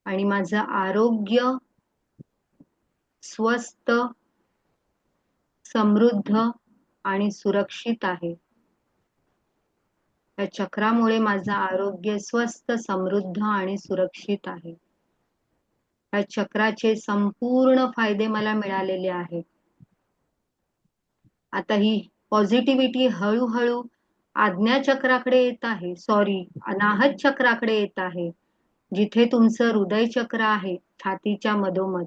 आणि माझं आरोग्य स्वस्थ, समृद्ध आणि सुरक्षित आहे. या चक्रामुळे माझं आरोग्य स्वस्थ, समृद्ध आणि सुरक्षित आहे. या चक्राचे संपूर्ण फायदे मला मिळालेले आहेत. आता ही पॉझिटिव्हिटी हळूहळू आज्ञा चक्राकडे येत आहे, अनाहत चक्राकडे येत आहे, जिथे तुमचं हृदय चक्र आहे, छातीच्या मधोमध.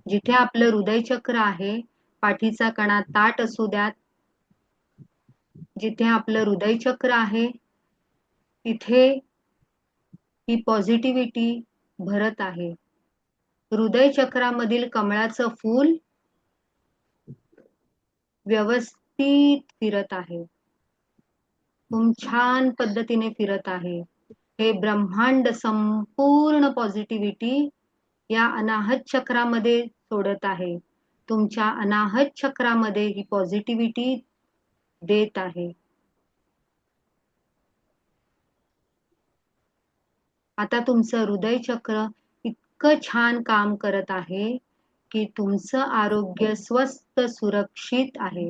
जिथे आपलं हृदय चक्र आहे, पाठीचा कणा ताठ असू द्यात, जिथे आपलं हृदय चक्र आहे तिथे ही पॉझिटिव्हिटी भरत आहे. हृदय चक्रामधील कमळाचं फूल व्यवस्थित फिरत आहे. खूप छान पद्धतीने फिरत आहे. हे ब्रह्मांड संपूर्ण पॉझिटिव्हिटी या अनाहत चक्रामध्ये सोडत आहे. तुमच्या अनाहत चक्रामध्ये ही पॉझिटिव्हिटी देत आहे. आता तुमचं हृदय चक्र इतकं छान काम करत आहे की तुमचं आरोग्य स्वस्थ, सुरक्षित आहे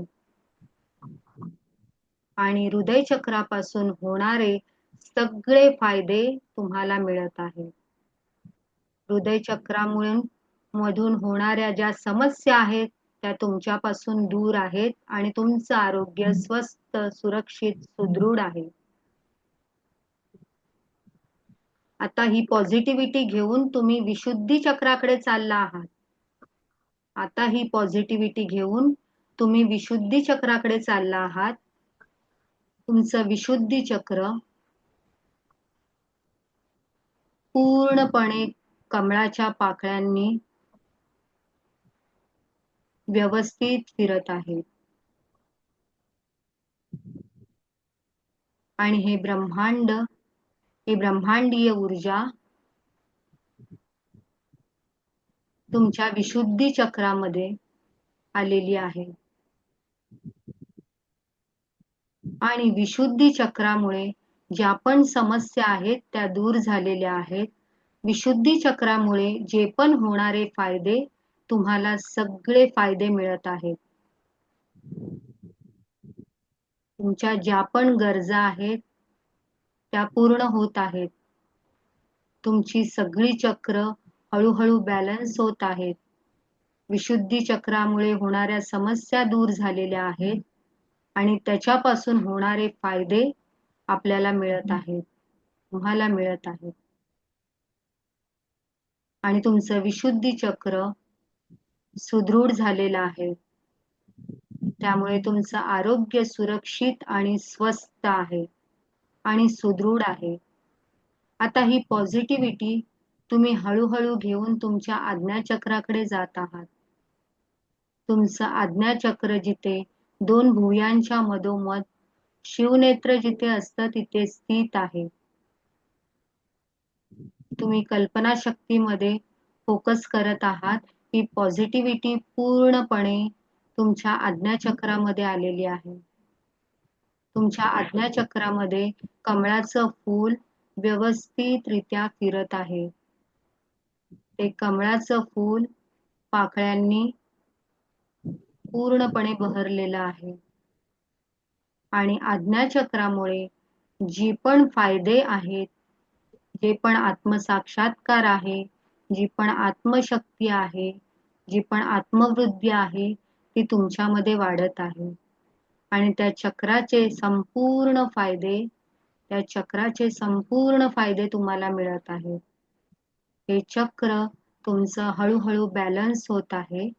आणि हृदय चक्रापासून होणारे सगळे फायदे तुम्हाला मिळत आहेत. हृदय चक्रामधून होणाऱ्या ज्या समस्या आहेत त्या तुमच्यापासून दूर आहेत आणि तुमचं आरोग्य स्वस्थ, सुरक्षित, सुदृढ आहे. आता ही पॉझिटिव्हिटी घेऊन तुम्ही विशुद्धी चक्राकडे चालला आहात. आता ही पॉझिटिव्हिटी घेऊन तुम्ही विशुद्धी चक्राकडे चालला आहात. तुमचं विशुद्धी चक्र पूर्णपणे कमळाच्या पाकळ्यांनी व्यवस्थित फिरत आहे आणि ही ब्रह्मांडीय ऊर्जा तुमच्या विशुद्धी चक्रामध्ये आलेली आहे. आणि विशुद्धी चक्रामुळे ज्या पण समस्या आहेत त्या दूर झालेल्या आहेत. विशुद्धी चक्रामुळे जे पण होणारे फायदे तुम्हाला सगळे फायदे मिळत आहेत. तुमच्या ज्या पण गरजा आहेत त्या पूर्ण होत आहेत. तुमची सगळी चक्र हळूहळू बॅलन्स होत आहेत. विशुद्धी चक्रामुळे होणाऱ्या समस्या दूर झालेल्या आहेत आणि त्याच्यापासून होणारे फायदे आपल्याला मिळत आहेत, तुम्हाला मिळत आहेत. आणि तुमचं विशुद्धी चक्र सुदृढ झालेलं आहे. त्यामुळे तुमचं आरोग्य सुरक्षित आणि स्वस्थ आहे आणि सुदृढ आहे. आता ही पॉझिटिव्हिटी तुम्ही हळूहळू घेऊन तुमच्या आज्ञाचक्राकडे जात आहात. तुमचं आज्ञाचक्र जिथे दोन भुवयांच्या मधोमध शिवनेत्र जिथे असतं तिथे स्थित आहे. तुम्ही कल्पनाशक्तीमध्ये फोकस करत आहात. ही पॉझिटिव्हिटी पूर्णपणे तुमच्या आज्ञाचक्रामध्ये आलेली आहे. तुमच्या आज्ञाचक्रामध्ये कमळाचं फूल व्यवस्थितरित्या फिरत आहे. ते कमळाचं फूल पाकळ्यांनी पूर्णपणे बहरलेलं आहे. आणि आज्ञाचक्रामुळे जी पण फायदे आहेत, जे पण आत्मसाक्षात्कार आहे, जी पण आत्मशक्ती आहे, जी पण आत्मवृद्धी आहे, ती तुमच्यामध्ये वाढत आहे. आणि त्या चक्राचे संपूर्ण फायदे तुम्हाला मिळत आहेत. हे चक्र तुमचं हळूहळू बॅलन्स होत आहे.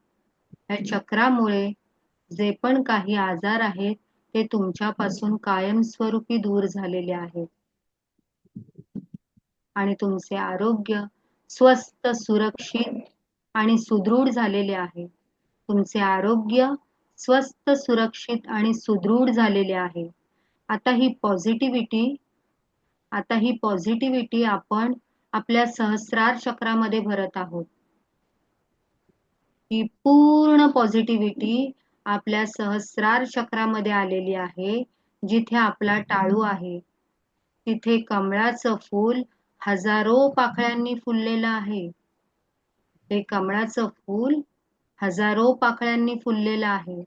या चक्रामुळे जे पण काही आजार आहेत ते तुमच्यापासून कायमस्वरूपी दूर झालेले आहेत. आणि तुमचे आरोग्य स्वस्थ, सुरक्षित आणि सुदृढ झालेले आहे. तुमचे आरोग्य स्वस्थ, सुरक्षित आणि सुदृढ झालेले आहे. आता ही पॉझिटिव्हिटी आपण आपल्या सहस्रार चक्रामध्ये भरत आहोत. ही पूर्ण पॉझिटिव्हिटी आपल्या सहस्रार चक्रामध्ये आलेली आहे. जिथे आपला टाळू आहे तिथे कमळाचं फूल हजारो पाकळ्यांनी फुललेलं आहे. हे कमळाचं फूल हजारो पाकळ्यांनी फुललेलं आहे.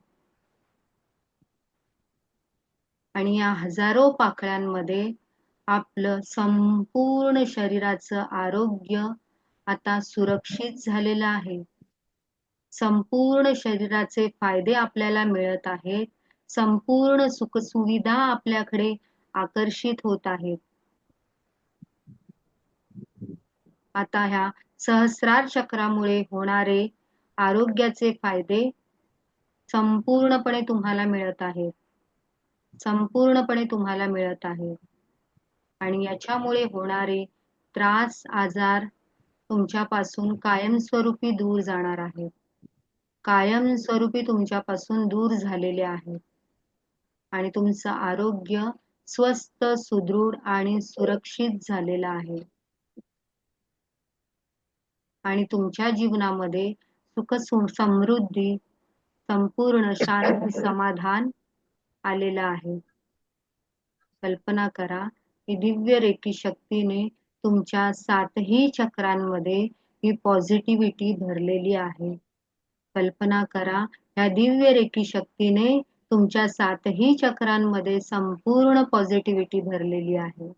आणि या हजारो पाकळ्यांमध्ये आपलं संपूर्ण शरीराचं आरोग्य आता सुरक्षित झालेलं आहे. संपूर्ण शरीराचे फायदे आपल्याला मिळत आहेत. संपूर्ण सुखसुविधा आपल्याकडे आकर्षित होत आहेत. आता ह्या सहस्रार चक्रामुळे होणारे आरोग्याचे फायदे संपूर्णपणे तुम्हाला मिळत आहेत. संपूर्णपणे तुम्हाला मिळत आहेत. आणि याच्यामुळे होणारे त्रास, आजार तुमच्यापासून कायमस्वरूपी दूर जाणार आहेत. कायमस्वरूपी तुमच्यापासून दूर झालेले आहेत. आणि तुमचं आरोग्य स्वस्थ, सुदृढ आणि सुरक्षित झालेलं आहे. आणि तुमच्या जीवनामध्ये सुख, समृद्धी, संपूर्ण शांती, समाधान आलेलं आहे. कल्पना करा की दिव्य रेकी शक्तीने तुमच्या 7ही चक्रांमध्ये ही पॉझिटिव्हिटी भरलेली आहे. कल्पना करा या दिव्य रेकी शक्तीने तुमच्या 7ही चक्रांमध्ये संपूर्ण पॉझिटिव्हिटी भरलेली आहे.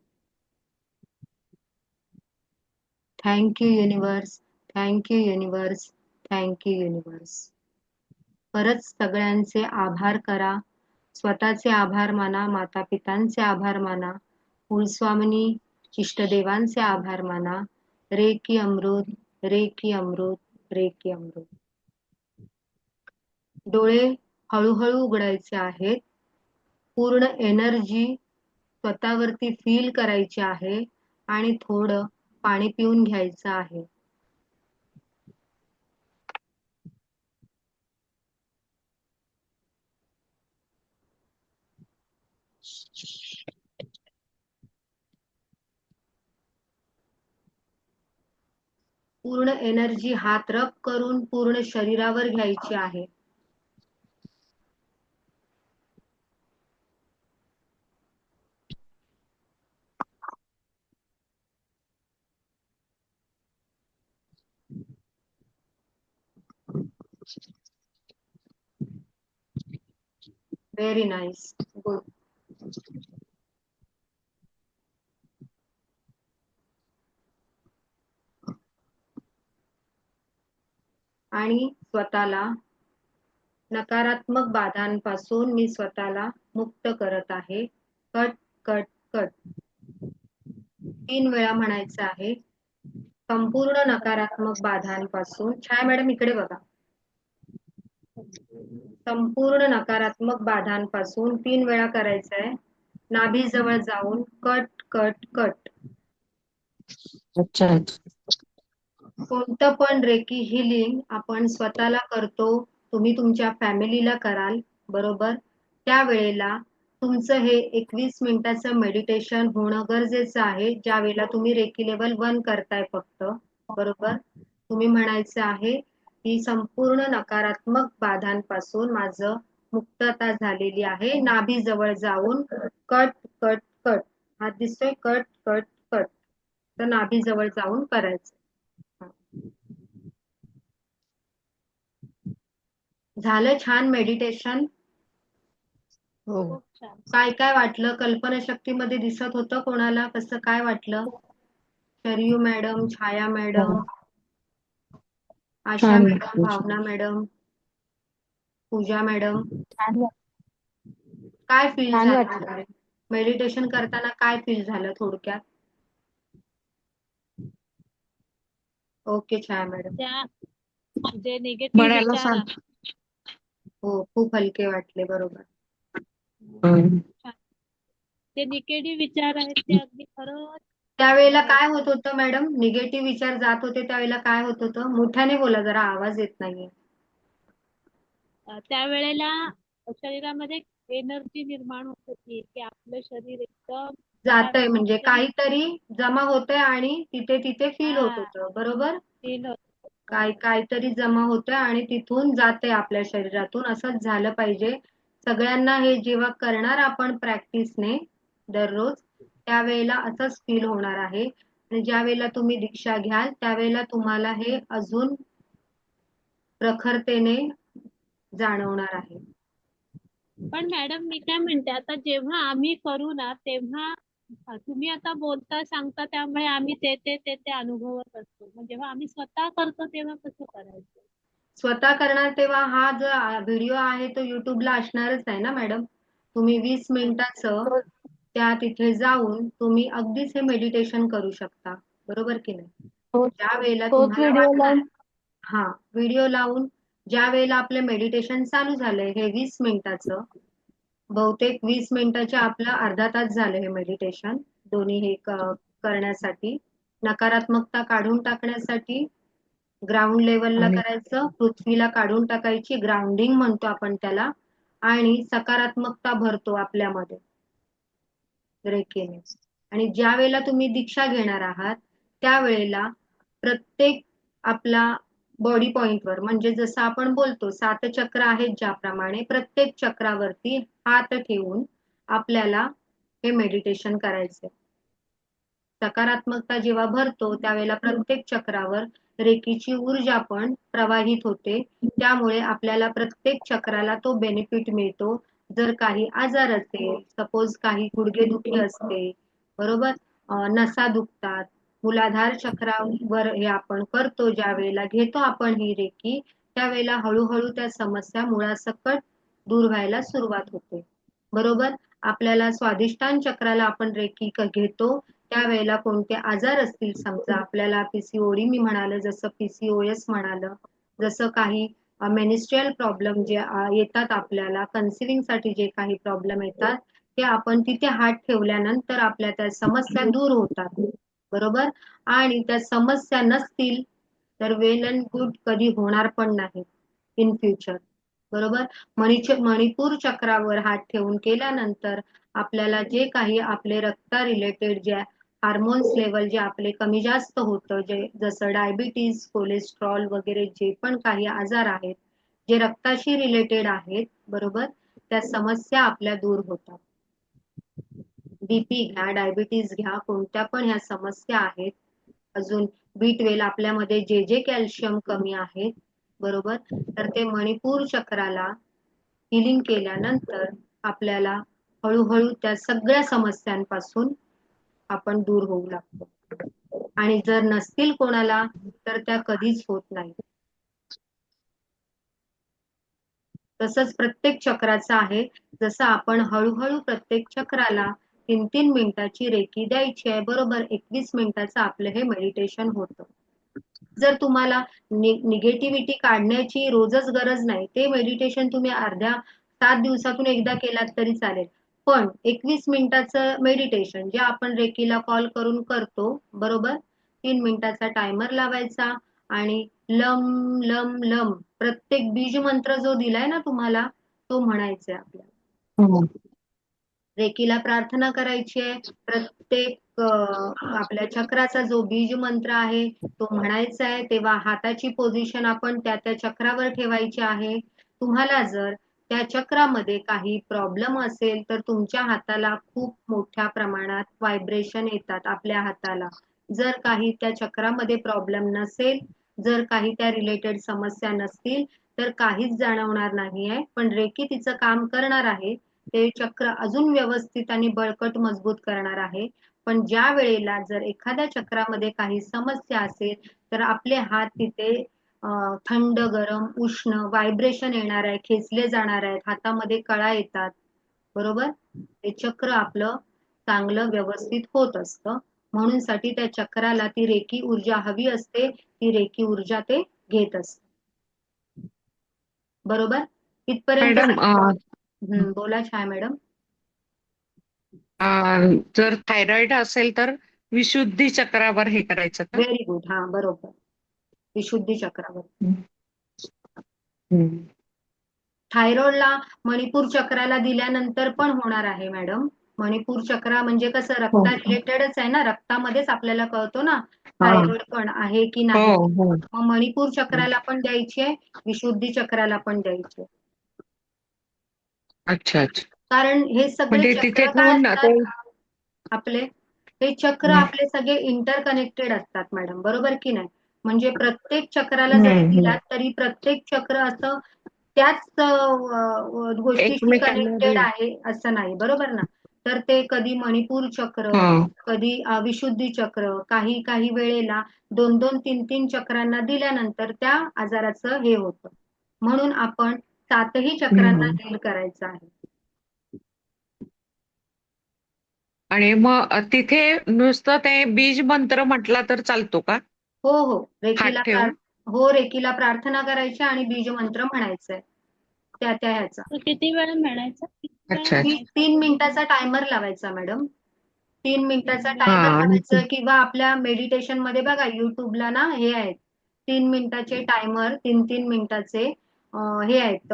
Thank you universe, thank you universe, thank you universe. परत सगळ्यांचे आभार करा. स्वतःचे आभार माना, माता-पितांचे आभार माना, कुलस्वामिनी, इष्टदेवांचे आभार माना. रेकी अमृत, रेकी अमृत, रेकी अमृत. डोळे हळूहळू उघडायचे आहेत. पूर्ण एनर्जी स्वतःवरती फील करायची आहे आणि थोडं पाणी पिऊन घ्यायचं आहे. पूर्ण एनर्जी हात रब करून पूर्ण शरीरावर घ्यायची आहे. Very nice, good. आणि स्वतःला नकारात्मक बाधांपासून मी स्वतःला मुक्त करत आहे. कट कट कट 3 वेळा म्हणायचं आहे. संपूर्ण नकारात्मक बाधांपासून. छाया मॅडम इकडे बघा. संपूर्ण नकारात्मक बाधांपासून 3 वेळा करायचं आहे. नाभीजवळ जाऊन कट कट कट. अच्छा कोणतं पण रेकी हिलिंग आपण स्वतःला करतो, तुम्ही तुमच्या फॅमिलीला कराल, बरोबर? त्यावेळेला तुमचं हे 21 मिनिटाचं मेडिटेशन होणं गरजेचं आहे. ज्या वेळेला तुम्ही रेकी लेवल 1 करताय फक्त, बरोबर? तुम्ही म्हणायचं आहे की संपूर्ण नकारात्मक बाधांपासून माझं मुक्तता झालेली आहे. नाभीजवळ जाऊन कट कट कट. हात दिसतोय? Cut cut cut. तर नाभीजवळ जाऊन करायचं. झालं छान मेडिटेशन? हो. खूप छान. काय काय वाटलं? कल्पनाशक्तीमध्ये दिसत होतं कोणाला? कसं काय वाटलं? शरयू मॅडम, छाया मॅडम, आशा छान मॅडम, वाटलं. भावना मॅडम, पूजा मॅडम, छान काय फील छान झालं वाटलं. वगैरे? मेडिटेशन करताना काय फील झालं थोडक्यात? ओके छाया मॅडम. त्या जे निगेटिव्ह म्हणायला विचार सांग. आहेत, हो, खूप हलके वाटले, बरोबर. छान. ते निगेटिव्ह विचार आहेत ते अगदी खरंच त्यावेळेला काय होत होतं मॅडम? निगेटिव्ह विचार जात होते त्यावेळेला काय होत होतं? मोठ्याने बोला जरा, आवाज येत नाहीये. त्यावेळेला शरीरामध्ये एनर्जी निर्माण होत होती की आपलं शरीर एकदम जातंय म्हणजे काहीतरी जमा होतंय आणि तिथे तिथे फील होत हा होतं, बरोबर? फील होत. काहीतरी जमा होतंय आणि तिथून जाते आपल्या शरीरातून. असंच झालं पाहिजे. सगळ्यांना हे जेव्हा करणार आपण प्रॅक्टिसने दररोज, त्यावेळेला असंच फील होणार आहे. आणि ज्या वेळेला तुम्ही दीक्षा घ्याल त्यावेळेला तुम्हाला हे अजून प्रखरतेने जाणवणार आहे. पण मॅडम मी काय म्हणते, आता जेव्हा आम्ही करू ना तेव्हा तुम्ही आता बोलता सांगता त्यामुळे आम्ही ते अनुभवत असतो. मग जेव्हा आम्ही स्वतः करतो तेव्हा कसं करायचं? स्वतः करणार तेव्हा हा जो व्हिडिओ आहे तो युट्यूबला असणारच आहे ना मॅडम. तुम्ही 20 मिनिटाचं त्या तिथे जाऊन तुम्ही अगदीच हे मेडिटेशन करू शकता, बरोबर की नाही? ज्या वेळेला तोच तुम्हाला व्हिडिओ वाटणार, लावून हा व्हिडिओ लावून ज्या वेळेला आपलं मेडिटेशन चालू झालंय हे 20 मिनिटाचं, बहुतेक 20 मिनिटाचे आपलं अर्धा तास झालं हे मेडिटेशन, दोन्ही हे करण्यासाठी, नकारात्मकता काढून टाकण्यासाठी, ग्राउंड लेवलला आणि करायचं, पृथ्वीला काढून टाकायची, ग्राउंडिंग म्हणतो आपण त्याला, आणि सकारात्मकता भरतो आपल्यामध्ये रेकीने. आणि ज्या वेळेला तुम्ही दीक्षा घेणार आहात त्यावेळेला प्रत्येक आपला बॉडी पॉइंटवर, म्हणजे जसं आपण बोलतो 7 चक्र आहेत ज्याप्रमाणे, प्रत्येक चक्रावरती हात ठेवून आपल्याला हे मेडिटेशन करायचे. सकारात्मकता जेव्हा भरतो त्यावेळेला प्रत्येक चक्रावर रेकीची ऊर्जा पण प्रवाहित होते. त्यामुळे आपल्याला प्रत्येक चक्राला तो बेनिफिट मिळतो. जर काही आजार असेल, सपोज काही गुडघेदुखी असते, बरोबर, नसा दुखतात, मूलाधार चक्रावर हे आपण करतो, ज्या वेळेला घेतो आपण ही रेकी त्यावेळेला हळूहळू त्या समस्या मुळासकट दूर व्हायला सुरुवात होते, बरोबर. आपल्याला स्वाधिष्ठान चक्राला आपण रेकी घेतो त्यावेळेला कोणते आजार असतील, समजा आपल्याला पीसीओडी मी म्हणालं, जसं पीसीओएस म्हणालं, जसं काही मेनिस्ट्रियल प्रॉब्लेम जे येतात आपल्याला, कन्सिलिंग साठी जे काही प्रॉब्लेम येतात ते आपण तिथे हात ठेवल्यानंतर आपल्या त्या समस्या दूर होतात, बरोबर. आणि त्या समस्या नसतील तर वेल अँड गुड कधी होणार पण नाही इन फ्युचर, बरोबर. मणिपूर चक्रावर हात ठेवून केल्यानंतर आपल्याला जे काही आपले रक्ता रिलेटेड जे हार्मोन्स लेवल जे आपले कमी जास्त होतं, जे जसं डायबिटीज, कोलेस्ट्रॉल वगैरे जे पण काही आजार आहेत जे रक्ताशी रिलेटेड आहेत, बरोबर, त्या समस्या आपल्या दूर होतात. बीपी घ्या, डायबिटीज घ्या, कोणत्या पण ह्या समस्या आहेत. अजून बी 12 आपल्यामध्ये जे कॅल्शियम कमी आहेत, बरोबर. तर ते मणिपूर चक्राला हिलिंग केल्यानंतर आपल्याला हळूहळू त्या सगळ्या समस्यांपासून आपण दूर होऊ लागतो आणि जर नसतील कोणाला तर त्या कधीच होत नाही. तसंच प्रत्येक चक्राचं आहे. जसं आपण हळूहळू प्रत्येक चक्राला 3-3 मिनिटाची रेकी द्यायची आहे. बरोबर 21 मिनिटाचं आपलं हे मेडिटेशन होतं. जर तुम्हाला निगेटिव्हिटी काढण्याची रोजच गरज नाही. ते मेडिटेशन तुम्ही 7 दिवसातून एकदा केलात तरी चालेल. पण 21 मिनिटाचं मेडिटेशन जे आपण रेकीला कॉल करून करतो, बरोबर? 3 मिनिटाचा टायमर लावायचा आणि लम, लम, लम प्रत्येक बीज मंत्र जो दिलाय ना तुम्हाला, तो म्हणायचा आहे आपल्याला. हो. रेकीला प्रार्थना करायची आहे. प्रत्येक आपल्या चक्राचा जो बीज मंत्र आहे तो म्हणायचा आहे. तेव्हा हाताची पोझिशन आपण त्या चक्रावर ठेवायची आहे. तुम्हाला जर त्या चक्रामध्ये काही प्रॉब्लेम असेल तर तुमच्या हाताला खूप मोठ्या प्रमाणात व्हायब्रेशन येतात आपल्या हाताला. जर काही त्या चक्रामध्ये प्रॉब्लेम नसेल, जर काही त्या रिलेटेड समस्या नसतील तर काहीच जाणवणार नाहीये. पण रेकी तिचं काम करणार आहे. ते चक्र अजून व्यवस्थित आणि बळकट मजबूत करणार आहे. पण ज्या वेळेला जर एखाद्या चक्रामध्ये काही समस्या असेल तर आपले हात तिथे थंड, गरम, उष्ण व्हायब्रेशन येणार आहे, खेचले जाणार आहेत, हातामध्ये कळा येतात. बरोबर? ते चक्र आपलं चांगलं व्यवस्थित होत असतं. म्हणून साठी त्या चक्राला ती रेकी ऊर्जा हवी असते. ती रेकी ऊर्जा ते घेत असते. बरोबर? इथपर्यंत मॅडम, बोला छाया मॅडम. जर थायरॉइड असेल तर विशुद्धी चक्रावर हे करायचं का? Very good. हा बरोबर. विशुद्धी चक्रावर. हम्म. थायरॉइडला मणिपूर चक्राला दिल्यानंतर पण होणार आहे मॅडम. मणिपूर चक्र म्हणजे कसं हो. रक्ता रिलेटेडच आहे ना, रक्तामध्येच आपल्याला कळतो ना हा. थायरॉइड पण आहे की हो नाही. हो. मग मणिपूर चक्राला पण द्यायची आहे, विशुद्धी चक्राला पण द्यायची आहे. अच्छा अच्छा. कारण हे सगळे म्हणजे तिथे चक्र काय ठेवून ते असतात आपले, हे चक्र आपले सगळे इंटरकनेक्टेड असतात मॅडम, बरोबर की नाही. म्हणजे प्रत्येक चक्राला जरी हम्म. दिलात तरी प्रत्येक चक्र असं त्याच गोष्टीशी एकमेकांना कनेक्टेड आहे असं नाही, बरोबर ना. तर ते कधी मणिपूर चक्र, हा. कधी विशुद्धी चक्र, काही काही वेळेला 2-2, 3-3 चक्रांना दिल्यानंतर त्या आजाराचं हे होतं. म्हणून आपण 7ही चक्रांना हम्म. हील करायचं आहे. आणि मग तिथे नुसतं ते बीज मंत्र म्हटला तर चालतो का? हो हो. हात ठेवून? रेकीला प्रार्थना करायची आणि बीज मंत्र म्हणायचंय त्या ह्याचा. तो किती वेळ म्हणायचा? किती वेळ अच्छा अच्छा. म्हणायचा? 3 मिनिटाचा टायमर लावायचा मॅडम. 3 मिनिटाचा 3 हा. टायमर आणि लावायचं किंवा आपल्या मेडिटेशन मध्ये बघा युट्यूबला ना हे आहेत 3 मिनिटाचे टायमर, 3-3 मिनिटाचे हे आहेत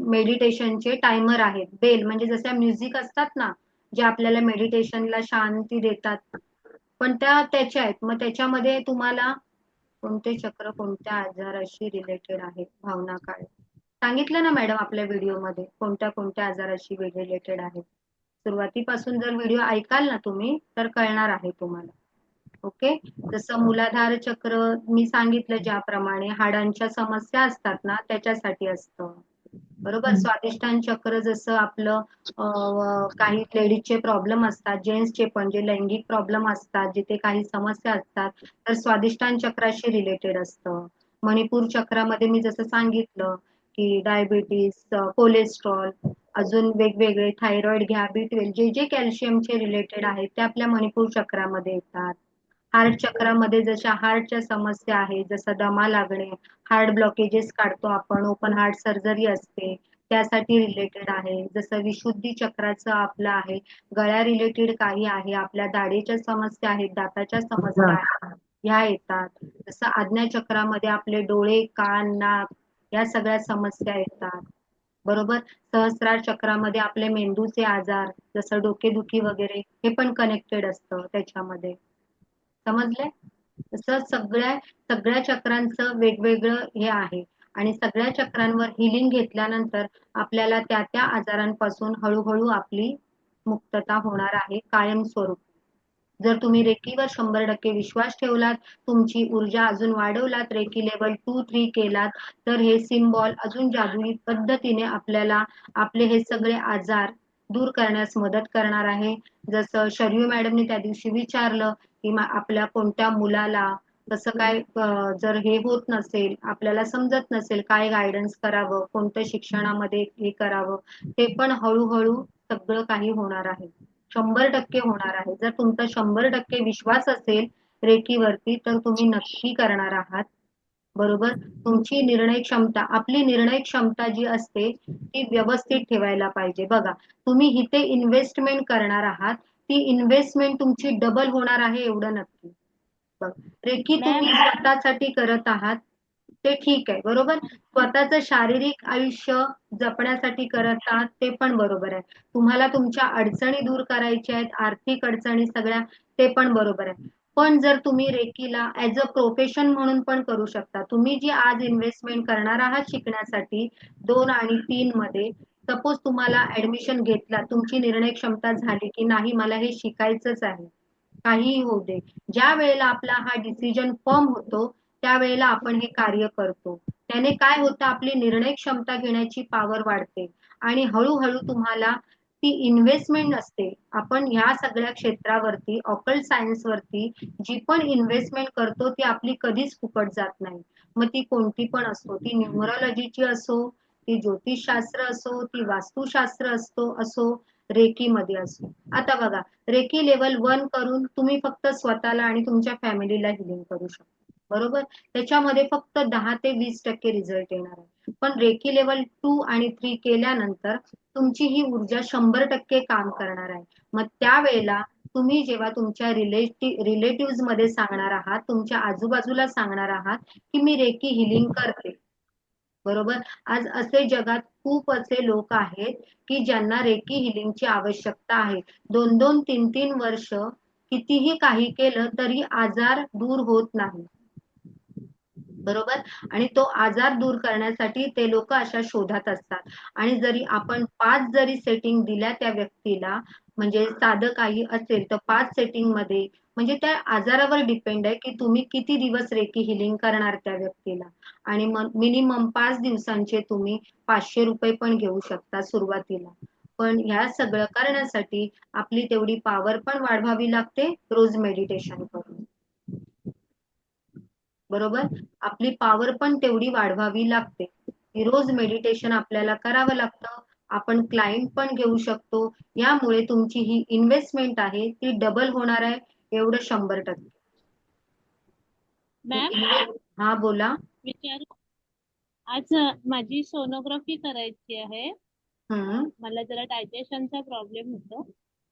मेडिटेशनचे टायमर आहेत. बेल म्हणजे जसं म्युझिक असतात ना, जे आपल्याला मेडिटेशनला शांती देतात. पण त्याच्या आहेत. मग त्याच्यामध्ये तुम्हाला कोणते चक्र कोणत्या आजाराशी रिलेटेड आहे, भावना काळे सांगितलं ना मॅडम आपल्या व्हिडिओमध्ये कोणत्या कोणत्या आजाराशी रिलेटेड आहे. सुरुवातीपासून जर व्हिडिओ ऐकाल ना तुम्ही तर कळणार आहे तुम्हाला. ओके. जसं मूलाधार चक्र मी सांगितलं ज्याप्रमाणे हाडांच्या समस्या असतात ना त्याच्यासाठी असतं. बरोबर. स्वादिष्टान चक्र जसं आपलं काही लेडीजचे प्रॉब्लेम असतात, जेंट्सचे पण जे लैंगिक प्रॉब्लेम असतात, जिथे काही समस्या असतात तर स्वादिष्टान चक्राशी रिलेटेड असतं. मणिपूर चक्रामध्ये मी जसं सांगितलं की डायबिटीस, कोलेस्ट्रॉल, अजून वेगवेगळे थायरॉइड घ्या, B12 जे जे कॅल्शियमचे रिलेटेड आहेत ते आपल्या मणिपूर चक्रामध्ये येतात. हार्ट चक्रामध्ये जशा हार्टच्या समस्या आहेत, जसं दमा लागणे, हार्ट ब्लॉकेजेस काढतो आपण, ओपन हार्ट सर्जरी असते त्यासाठी रिलेटेड आहे. जसं विशुद्धी चक्राचं आपलं आहे, गळ्या रिलेटेड काही आहे, आपल्या दाढेच्या समस्या आहेत, दाताच्या समस्या आहेत, ह्या येतात. जसं आज्ञा चक्रामध्ये आपले डोळे, कान, नाक या सगळ्या समस्या येतात. बरोबर. सहस्रार चक्रामध्ये आपले मेंदूचे आजार जसं डोकेदुखी वगैरे हे पण कनेक्टेड असतं त्याच्यामध्ये. समजले. तसं सगळ्या चक्रांचं वेगवेगळं हे आहे आणि सगळ्या चक्रांवर हिलिंग घेतल्यानंतर आपल्याला त्या आजारांपासून हळूहळू आपली मुक्तता होणार आहे कायमस्वरूपी. जर तुम्ही रेकीवर 100% विश्वास ठेवलात, तुमची ऊर्जा अजून वाढवलात, रेकी लेवल 2-3 केलात, तर हे सिम्बॉल अजून जादुई पद्धतीने आपल्याला आपले हे सगळे आजार दूर करण्यास मदत करणार आहे. जसं शरयू मॅडमने त्या दिवशी विचारलं, की आपल्या कोणत्या मुलाला कसं काय जर हे होत नसेल, आपल्याला समजत नसेल काय गायडन्स करावं, कोणतं शिक्षणामध्ये हे करावं, ते पण हळूहळू सगळं काही होणार आहे. 100% होणार आहे. जर तुमचा 100% विश्वास असेल रेकीवरती, तर तुम्ही नक्की करणार आहात. बरोबर? तुमची निर्णय क्षमता, आपली निर्णय क्षमता जी असते, ती व्यवस्थित ठेवायला पाहिजे. बघा, तुम्ही इथे इन्व्हेस्टमेंट करणार आहात, ती इन्व्हेस्टमेंट तुमची डबल होणार आहे एवढं नक्की. बघ, रेकी मॅम तुम्ही स्वतःसाठी करत आहात, ते ठीक आहे, बरोबर? स्वतःचं शारीरिक आयुष्य जपण्यासाठी करत आहात, ते पण बरोबर आहे. तुम्हाला तुमच्या अडचणी दूर करायच्या आहेत, आर्थिक अडचणी सगळ्या, ते पण बरोबर आहे. पण जर तुम्ही रेकीला ॲज अ प्रोफेशन म्हणून पण करू शकता. तुम्ही जी आज इन्व्हेस्टमेंट करणार आहात शिकण्यासाठी 2 आणि 3 मध्ये, सपोज तुम्हाला ॲडमिशन घेतला, तुमची निर्णय क्षमता झाली, की नाही मला हे शिकायचंच आहे. काहीही होऊ दे. ज्या वेळेला आपला हा डिसिजन फर्म होतो, त्यावेळेला आपण हे कार्य करतो. त्याने काय होतं, आपली निर्णय क्षमता घेण्याची पॉवर वाढते आणि हळूहळू तुम्हाला ती इन्व्हेस्टमेंट असते. आपण ह्या सगळ्या क्षेत्रावरती, ऑकल्ट सायन्सवरती जी पण इन्व्हेस्टमेंट करतो, ती आपली कधीच फुकट जात नाही. मग ती कोणती पण असो, ती न्यूमरॉलॉजीची असो, ती ज्योतिषशास्त्र असो, ती वास्तुशास्त्र असो, रेकीमध्ये असो. आता बघा, रेकी लेवल 1 करून तुम्ही फक्त स्वतःला आणि तुमच्या फॅमिलीला हिलिंग करू शकता. बरोबर? त्याच्यामध्ये फक्त 10 ते 20% रिझल्ट येणार आहे. पण रेकी लेवल 2 आणि 3 केल्यानंतर तुमची ही ऊर्जा 100% काम करणार आहे. मग त्यावेळेला तुम्ही जेव्हा तुमच्या रिलेटिव्ह मध्ये सांगणार आहात, तुमच्या आजूबाजूला सांगणार आहात, की मी रेकी हिलिंग करते. बरोबर? आज असे जगात खूप असे लोक आहेत, की ज्यांना रेकी हिलिंगची आवश्यकता आहे. 2-2, 3-3 वर्ष कितीही काही केलं तरी आजार दूर होत नाही. बरोबर? आणि तो आजार दूर करण्यासाठी ते लोक अशा शोधात असतात. आणि जरी आपण 5 जरी सेटिंग दिल्या त्या व्यक्तीला, म्हणजे साधं काही असेल तर 5 सेटिंग मध्ये, म्हणजे त्या आजारावर डिपेंड आहे, की तुम्ही किती दिवस रेकी हिलिंग करणार त्या व्यक्तीला. आणि मग मिनिमम 5 दिवसांचे तुम्ही ₹500 पण घेऊ शकता सुरुवातीला. पण ह्या सगळं करण्यासाठी आपली तेवढी पॉवर पण वाढवावी लागते रोज मेडिटेशन करून. बरोबर? आपली पॉवर पण तेवढी वाढवावी लागते. रोज मेडिटेशन आपल्याला करावं लागतं. आपण क्लायंट पण घेऊ शकतो. यामुळे तुमची ही इन्व्हेस्टमेंट आहे ती डबल होणार आहे एवढं 100%. मॅम हा बोला. विचार आज माझी सोनोग्राफी करायची आहे. हम्म मला जरा डायजेशनचा प्रॉब्लेम होतो.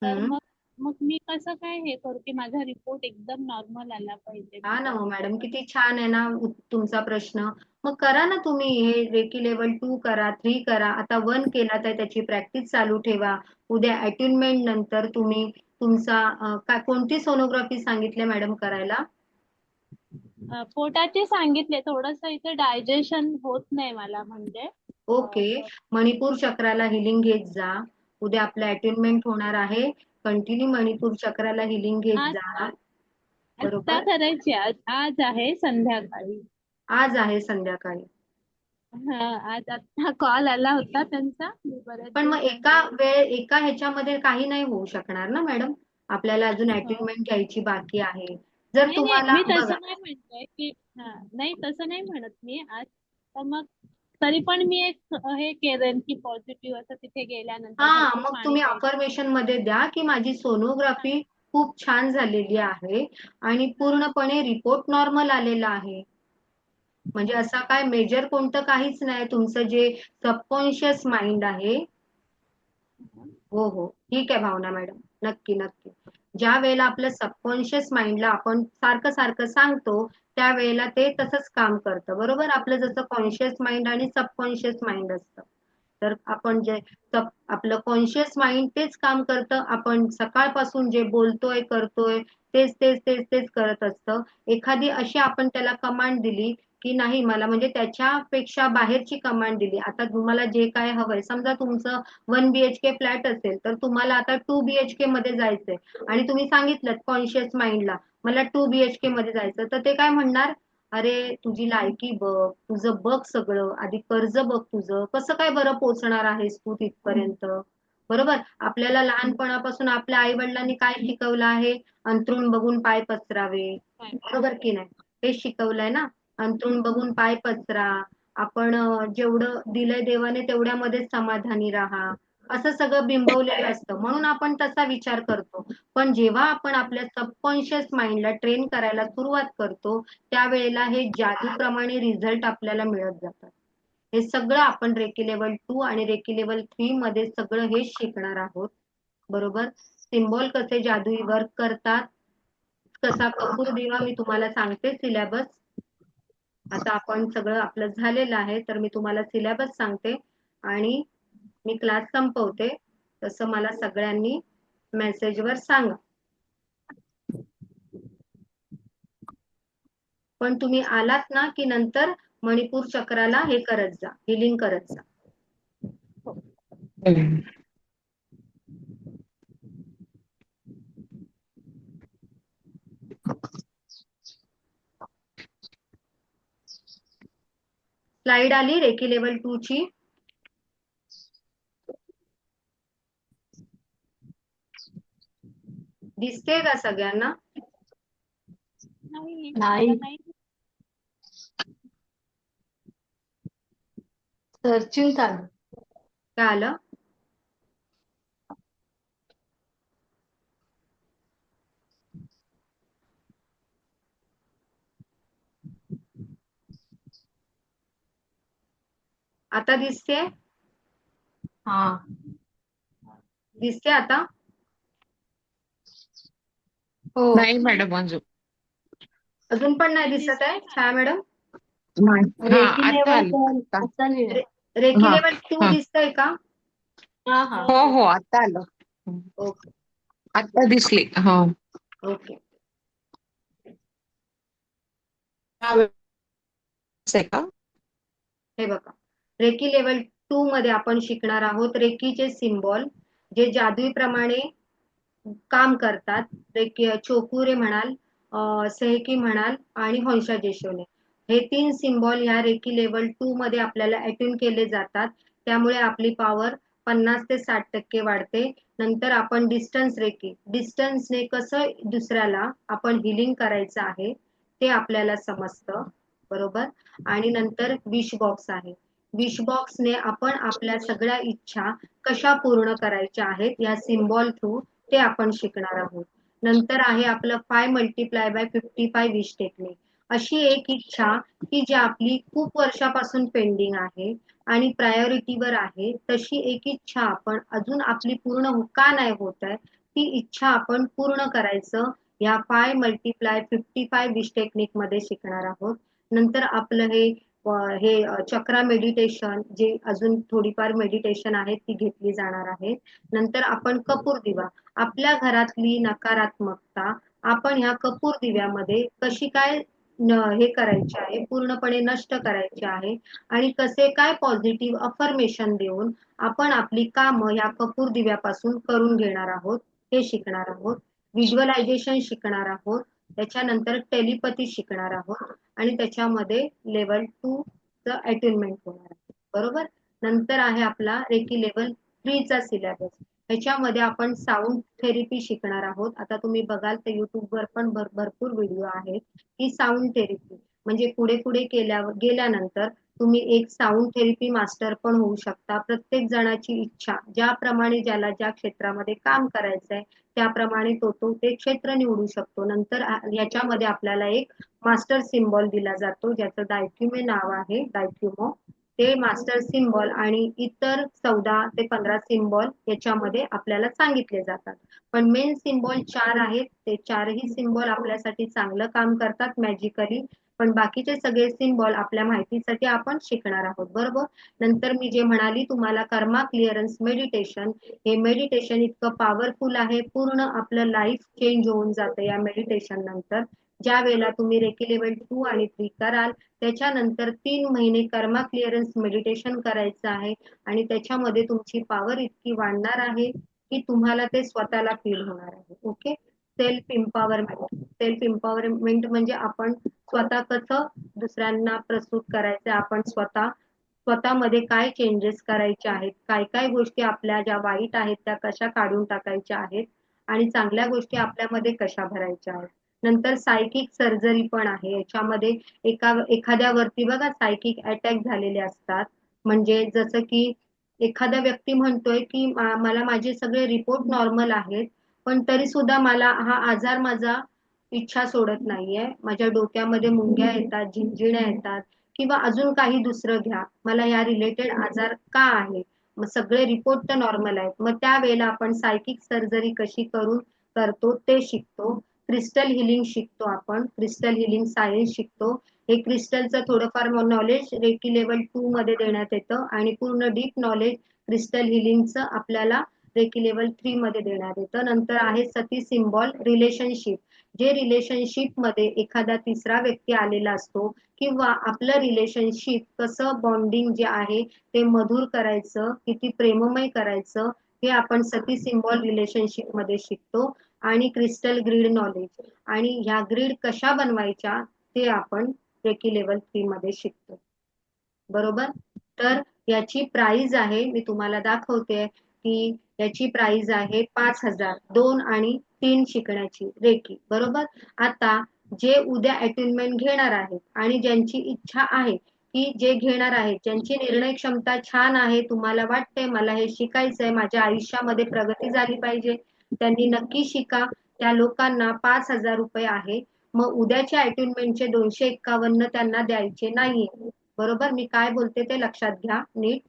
तर हम्म. मग मग मी कसं काय हे करू की माझा रिपोर्ट एकदम नॉर्मल आला पाहिजे हा ना माझ्या मग मॅडम, रिपोर्ट. किती छान आहे ना तुमचा प्रश्न. मग करा ना तुम्ही हे रेकी लेवल 2 करा, 3 करा. आता 1 केला तर त्याची प्रॅक्टिस चालू ठेवा. उद्या अटेन्मेंट नंतर तुम्ही तुमचा काय कोणती सोनोग्राफी सांगितली मॅडम करायला? पोटाचे सांगितले, थोडस इथे डायजेशन होत नाही मला म्हणजे. ओके. मणिपूर चक्राला हिलिंग घेत जा. उद्या आपलं अटेन्मेंट होणार आहे. कंटिन्यू मणिपूर चक्राला हिलिंग घेत आज जा. आत्ता बरोबर? करायची, आज आज आहे संध्याकाळी. आज आहे संध्याकाळी. हा, आज आता कॉल आला होता त्यांचा, मी बरेच पण मग दिवसांनी. एका ह्याच्यामध्ये काही नाही होऊ शकणार ना मॅडम. आपल्याला अजून हो. अटेन्मेंट घ्यायची बाकी आहे. जर नाही नाही, तुम्हाला मी बघा, तसं नाही म्हणते की, हा नाही तसं नाही म्हणत मी आज. तर मग तरी पण मी एक हे केलं की पॉझिटिव्ह असं तिथे गेल्यानंतर हा भरपूर मग पाणी तुम्ही प्यायचं. अफर्मेशन मध्ये द्या, की माझी हा, सोनोग्राफी खूप छान झालेली आहे आणि हा, पूर्णपणे रिपोर्ट नॉर्मल आलेला आहे. म्हणजे हा. असं काय मेजर कोणतं काहीच नाही. तुमचं जे सबकॉन्शियस माइंड आहे. हो. ठीक आहे भावना मॅडम. नक्की, नक्की. ज्या वेळेला आपलं सबकॉन्शियस माइंडला आपण सारखं सारखं सांगतो, त्यावेळेला ते तसंच काम करतं. बरोबर? आपलं जसं कॉन्शियस माइंड आणि सबकॉन्शियस माइंड असतं. तर आपण जे आपलं कॉन्शियस माइंड तेच काम करतं. आपण सकाळपासून जे बोलतोय, करतोय, तेच करत असतं. एखादी अशी आपण त्याला कमांड दिली, की नाही मला म्हणजे त्याच्यापेक्षा बाहेरची कमांड दिली. आता तुम्हाला जे काय हवंय, समजा तुमचं 1 BHK फ्लॅट असेल तर तुम्हाला आता 2 BHK मध्ये जायचंय आणि तुम्ही सांगितलं कॉन्शियस माइंडला मला 2 BHK मध्ये जायचं, तर ते काय म्हणणार, अरे तुझी लायकी बघ, तुझं बघ सगळं, आधी कर्ज बघ तुझं, कसं काय बरं पोहोचणार आहेस तू तिथपर्यंत. बरोबर. आपल्याला लहानपणापासून आपल्या आई वडिलांनी काय शिकवलं आहे, अंथरूण बघून पाय पसरावे, बरोबर की नाही, हे शिकवलंय ना. अंथरूण बघून पाय पसरा, आपण जेवढं दिलंय देवाने तेवढ्यामध्येच समाधानी राहा, असं सगळं बिंबवलेलं असतं, म्हणून आपण तसा विचार करतो. पण जेव्हा आपण आपल्या सबकॉन्शियस माइंडला ट्रेन करायला सुरुवात करतो त्यावेळेला हे जादूप्रमाणे रिझल्ट आपल्याला मिळत जातात. हे सगळं आपण रेकी लेवल 2 आणि रेकी लेवल 3 मध्ये सगळं हेच शिकणार आहोत. बरोबर. सिम्बॉल कसे जादुई वर्क करतात, कसा कपूर दिवा मी तुम्हाला सांगते सिलेबस. आता आपण सगळं आपलं झालेलं आहे तर मी तुम्हाला सिलेबस सांगते आणि मी क्लास संपवते. तसं मला सगळ्यांनी मेसेजवर सांगा. पण तुम्ही आलात ना की नंतर मणिपूर चक्राला हे करत जा, हिलिंग करत जा. स्लाइड आली रेकी लेवल 2 ची. दिसते का सगळ्यांना? नाही नाही. नाही. सर्चिंग चालू. काय आलं? आता दिसते? हा. दिसते आता? हो. नाही मॅडम अजून. अजून पण नाही दिसत आहे छाया मॅडम? नाही. हा रेकी आता लेवल आलं. आता. आता लिहिलं. रेकी हा लेवल 2 हा. दिसतंय का? हा हा. हो हो आता आलं. ओके आता दिसली. हो. ओके. आहे का? हे बघा, रेकी लेवल 2 मध्ये आपण शिकणार आहोत रेकीचे सिम्बॉल जे जादुई प्रमाणे काम करतात. रेकी चोकुरे म्हणाल, सेहकी म्हणाल आणि होन्शा जेशोने, हे 3 सिम्बॉल ह्या रेकी लेवल 2 मध्ये आपल्याला अटेन केले जातात. त्यामुळे आपली पॉवर 50 ते 60% वाढते. नंतर आपण डिस्टन्स रेकी, डिस्टन्सने कसं दुसऱ्याला आपण हिलिंग करायचं आहे ते आपल्याला समजतं. बरोबर. आणि नंतर विश बॉक्स आहे. विश बॉक्सने आपण आपल्या सगळ्या इच्छा कशा पूर्ण करायच्या आहेत या सिम्बॉल थ्रू ते आपण शिकणार आहोत. नंतर आहे आपलं 5 × 55 विश टेक्निक. अशी एक इच्छा की जी आपली खूप वर्षापासून पेंडिंग आहे आणि प्रायोरिटीवर आहे, तशी एक इच्छा आपण अजून आपली पूर्ण का नाही होत आहे ती इच्छा आपण पूर्ण करायचं या 5 × 55 विश टेक्निक मध्ये शिकणार आहोत. नंतर आपलं हे चक्रा मेडिटेशन, जे अजून थोडीफार मेडिटेशन आहेत ती घेतली जाणार आहे. नंतर आपण कपूर दिवा, आपल्या घरातली नकारात्मकता आपण ह्या कपूर दिव्यामध्ये कशी काय हे करायची आहे, पूर्णपणे नष्ट करायची आहे आणि कसे काय पॉझिटिव्ह अफर्मेशन देऊन आपण आपली कामं या कपूर दिव्यापासून करून घेणार आहोत हे शिकणार आहोत. व्हिज्युअलायझेशन शिकणार आहोत. त्याच्यानंतर टेलिपॅथी शिकणार आहोत आणि त्याच्यामध्ये लेवल 2 च अटेनमेंट होणार आहे. बरोबर. नंतर आहे आपला रेकी लेवल 3 चा सिलेबस. ह्याच्यामध्ये आपण साऊंड थेरपी शिकणार आहोत. आता तुम्ही बघाल तर युट्यूबवर पण भरपूर व्हिडिओ आहेत की साऊंड थेरपी म्हणजे पुढे पुढे गेल्यानंतर तुम्ही एक साऊंड थेरपी मास्टर पण होऊ शकता. प्रत्येक जणाची इच्छा ज्याप्रमाणे ज्याला ज्या क्षेत्रामध्ये काम करायचंय त्याप्रमाणे तो ते क्षेत्र निवडू शकतो. नंतर याच्यामध्ये आपल्याला एक मास्टर सिम्बॉल दिला जातो ज्याचं दायक्युमे नाव आहे, दायक्युमो. ते मास्टर सिम्बॉल आणि इतर 14 ते 15 सिम्बॉल याच्यामध्ये आपल्याला सांगितले जातात. पण मेन सिम्बॉल 4 आहेत. ते 4ही सिम्बॉल आपल्यासाठी चांगलं काम करतात मॅजिकली. पण बाकीचे सगळे सिम्बॉल आपल्या माहितीसाठी आपण शिकणार आहोत. बरोबर. नंतर मी जे म्हणाली तुम्हाला कर्मा क्लिअरन्स मेडिटेशन, हे मेडिटेशन इतकं पॉवरफुल आहे, पूर्ण आपलं लाईफ चेंज होऊन जातं या मेडिटेशन नंतर. ज्या वेळेला तुम्ही रेकी लेवल 2 आणि 3 कराल त्याच्यानंतर 3 महिने कर्मा क्लिअरन्स मेडिटेशन करायचं आहे आणि त्याच्यामध्ये तुमची पॉवर इतकी वाढणार आहे की तुम्हाला ते स्वतःला फील होणार आहे. ओके. सेल्फ एम्पॉवरमेंट म्हणजे आपण स्वतः कसं दुसऱ्यांना प्रस्तुत करायचं, आपण स्वतःमध्ये काय चेंजेस करायचे आहेत, काय काय गोष्टी आपल्या ज्या वाईट आहेत त्या कशा काढून टाकायच्या आहेत आणि चांगल्या गोष्टी आपल्यामध्ये कशा भरायच्या आहेत. नंतर सायकिक सर्जरी पण आहे याच्यामध्ये. एखाद्यावरती बघा सायकिक अटॅक झालेले असतात, म्हणजे जसं की एखादा व्यक्ती म्हणतोय की मला माझे सगळे रिपोर्ट नॉर्मल आहेत पण तरी सुद्धा मला हा आजार माझा इच्छा सोडत नाहीये, माझ्या डोक्यामध्ये मुंग्या येतात, झिंझिण्या येतात किंवा अजून काही दुसरं घ्या, मला या रिलेटेड आजार का आहे, मग सगळे रिपोर्ट तर नॉर्मल आहेत, मग त्यावेळेला आपण सायकिक सर्जरी कशी करतो ते शिकतो. क्रिस्टल हिलिंग शिकतो, आपण क्रिस्टल हिलिंग सायन्स शिकतो. हे क्रिस्टलचं थोडंफार नॉलेज रेकी लेवल 2 मध्ये देण्यात येतं आणि पूर्ण डीप नॉलेज क्रिस्टल हिलिंगचं आपल्याला रेकी लेवल 3 मध्ये देण्यात येतं. नंतर आहे सती सिम्बॉल रिलेशनशिप, जे रिलेशनशिप मध्ये एखादा तिसरा व्यक्ती आलेला असतो किंवा आपलं रिलेशनशिप कसं बॉन्डिंग जे आहे ते मधुर करायचं, किती प्रेममय करायचं हे आपण सती सिम्बॉल रिलेशनशिप मध्ये शिकतो. आणि क्रिस्टल ग्रीड नॉलेज आणि ह्या ग्रीड कशा बनवायच्या ते आपण रेकी लेवल 3 मध्ये शिकतो. बरोबर. तर याची प्राइस आहे, मी तुम्हाला दाखवते की याची प्राइस आहे 5,000 2 आणि 3 शिकण्याची रेकी. बरोबर. आता जे उद्या अटेनमेंट घेणार आहेत आणि ज्यांची इच्छा आहे की जे घेणार आहेत, ज्यांची निर्णय क्षमता छान आहे, तुम्हाला वाटते मला हे शिकायचंय, माझ्या आयुष्यामध्ये प्रगती झाली पाहिजे, त्यांनी नक्की शिका. त्या लोकांना 5,000 रुपये आहे. मग उद्याच्या अटेनमेंटचे 251 त्यांना द्यायचे नाहीये. बरोबर. मी काय बोलते ते लक्षात घ्या नीट,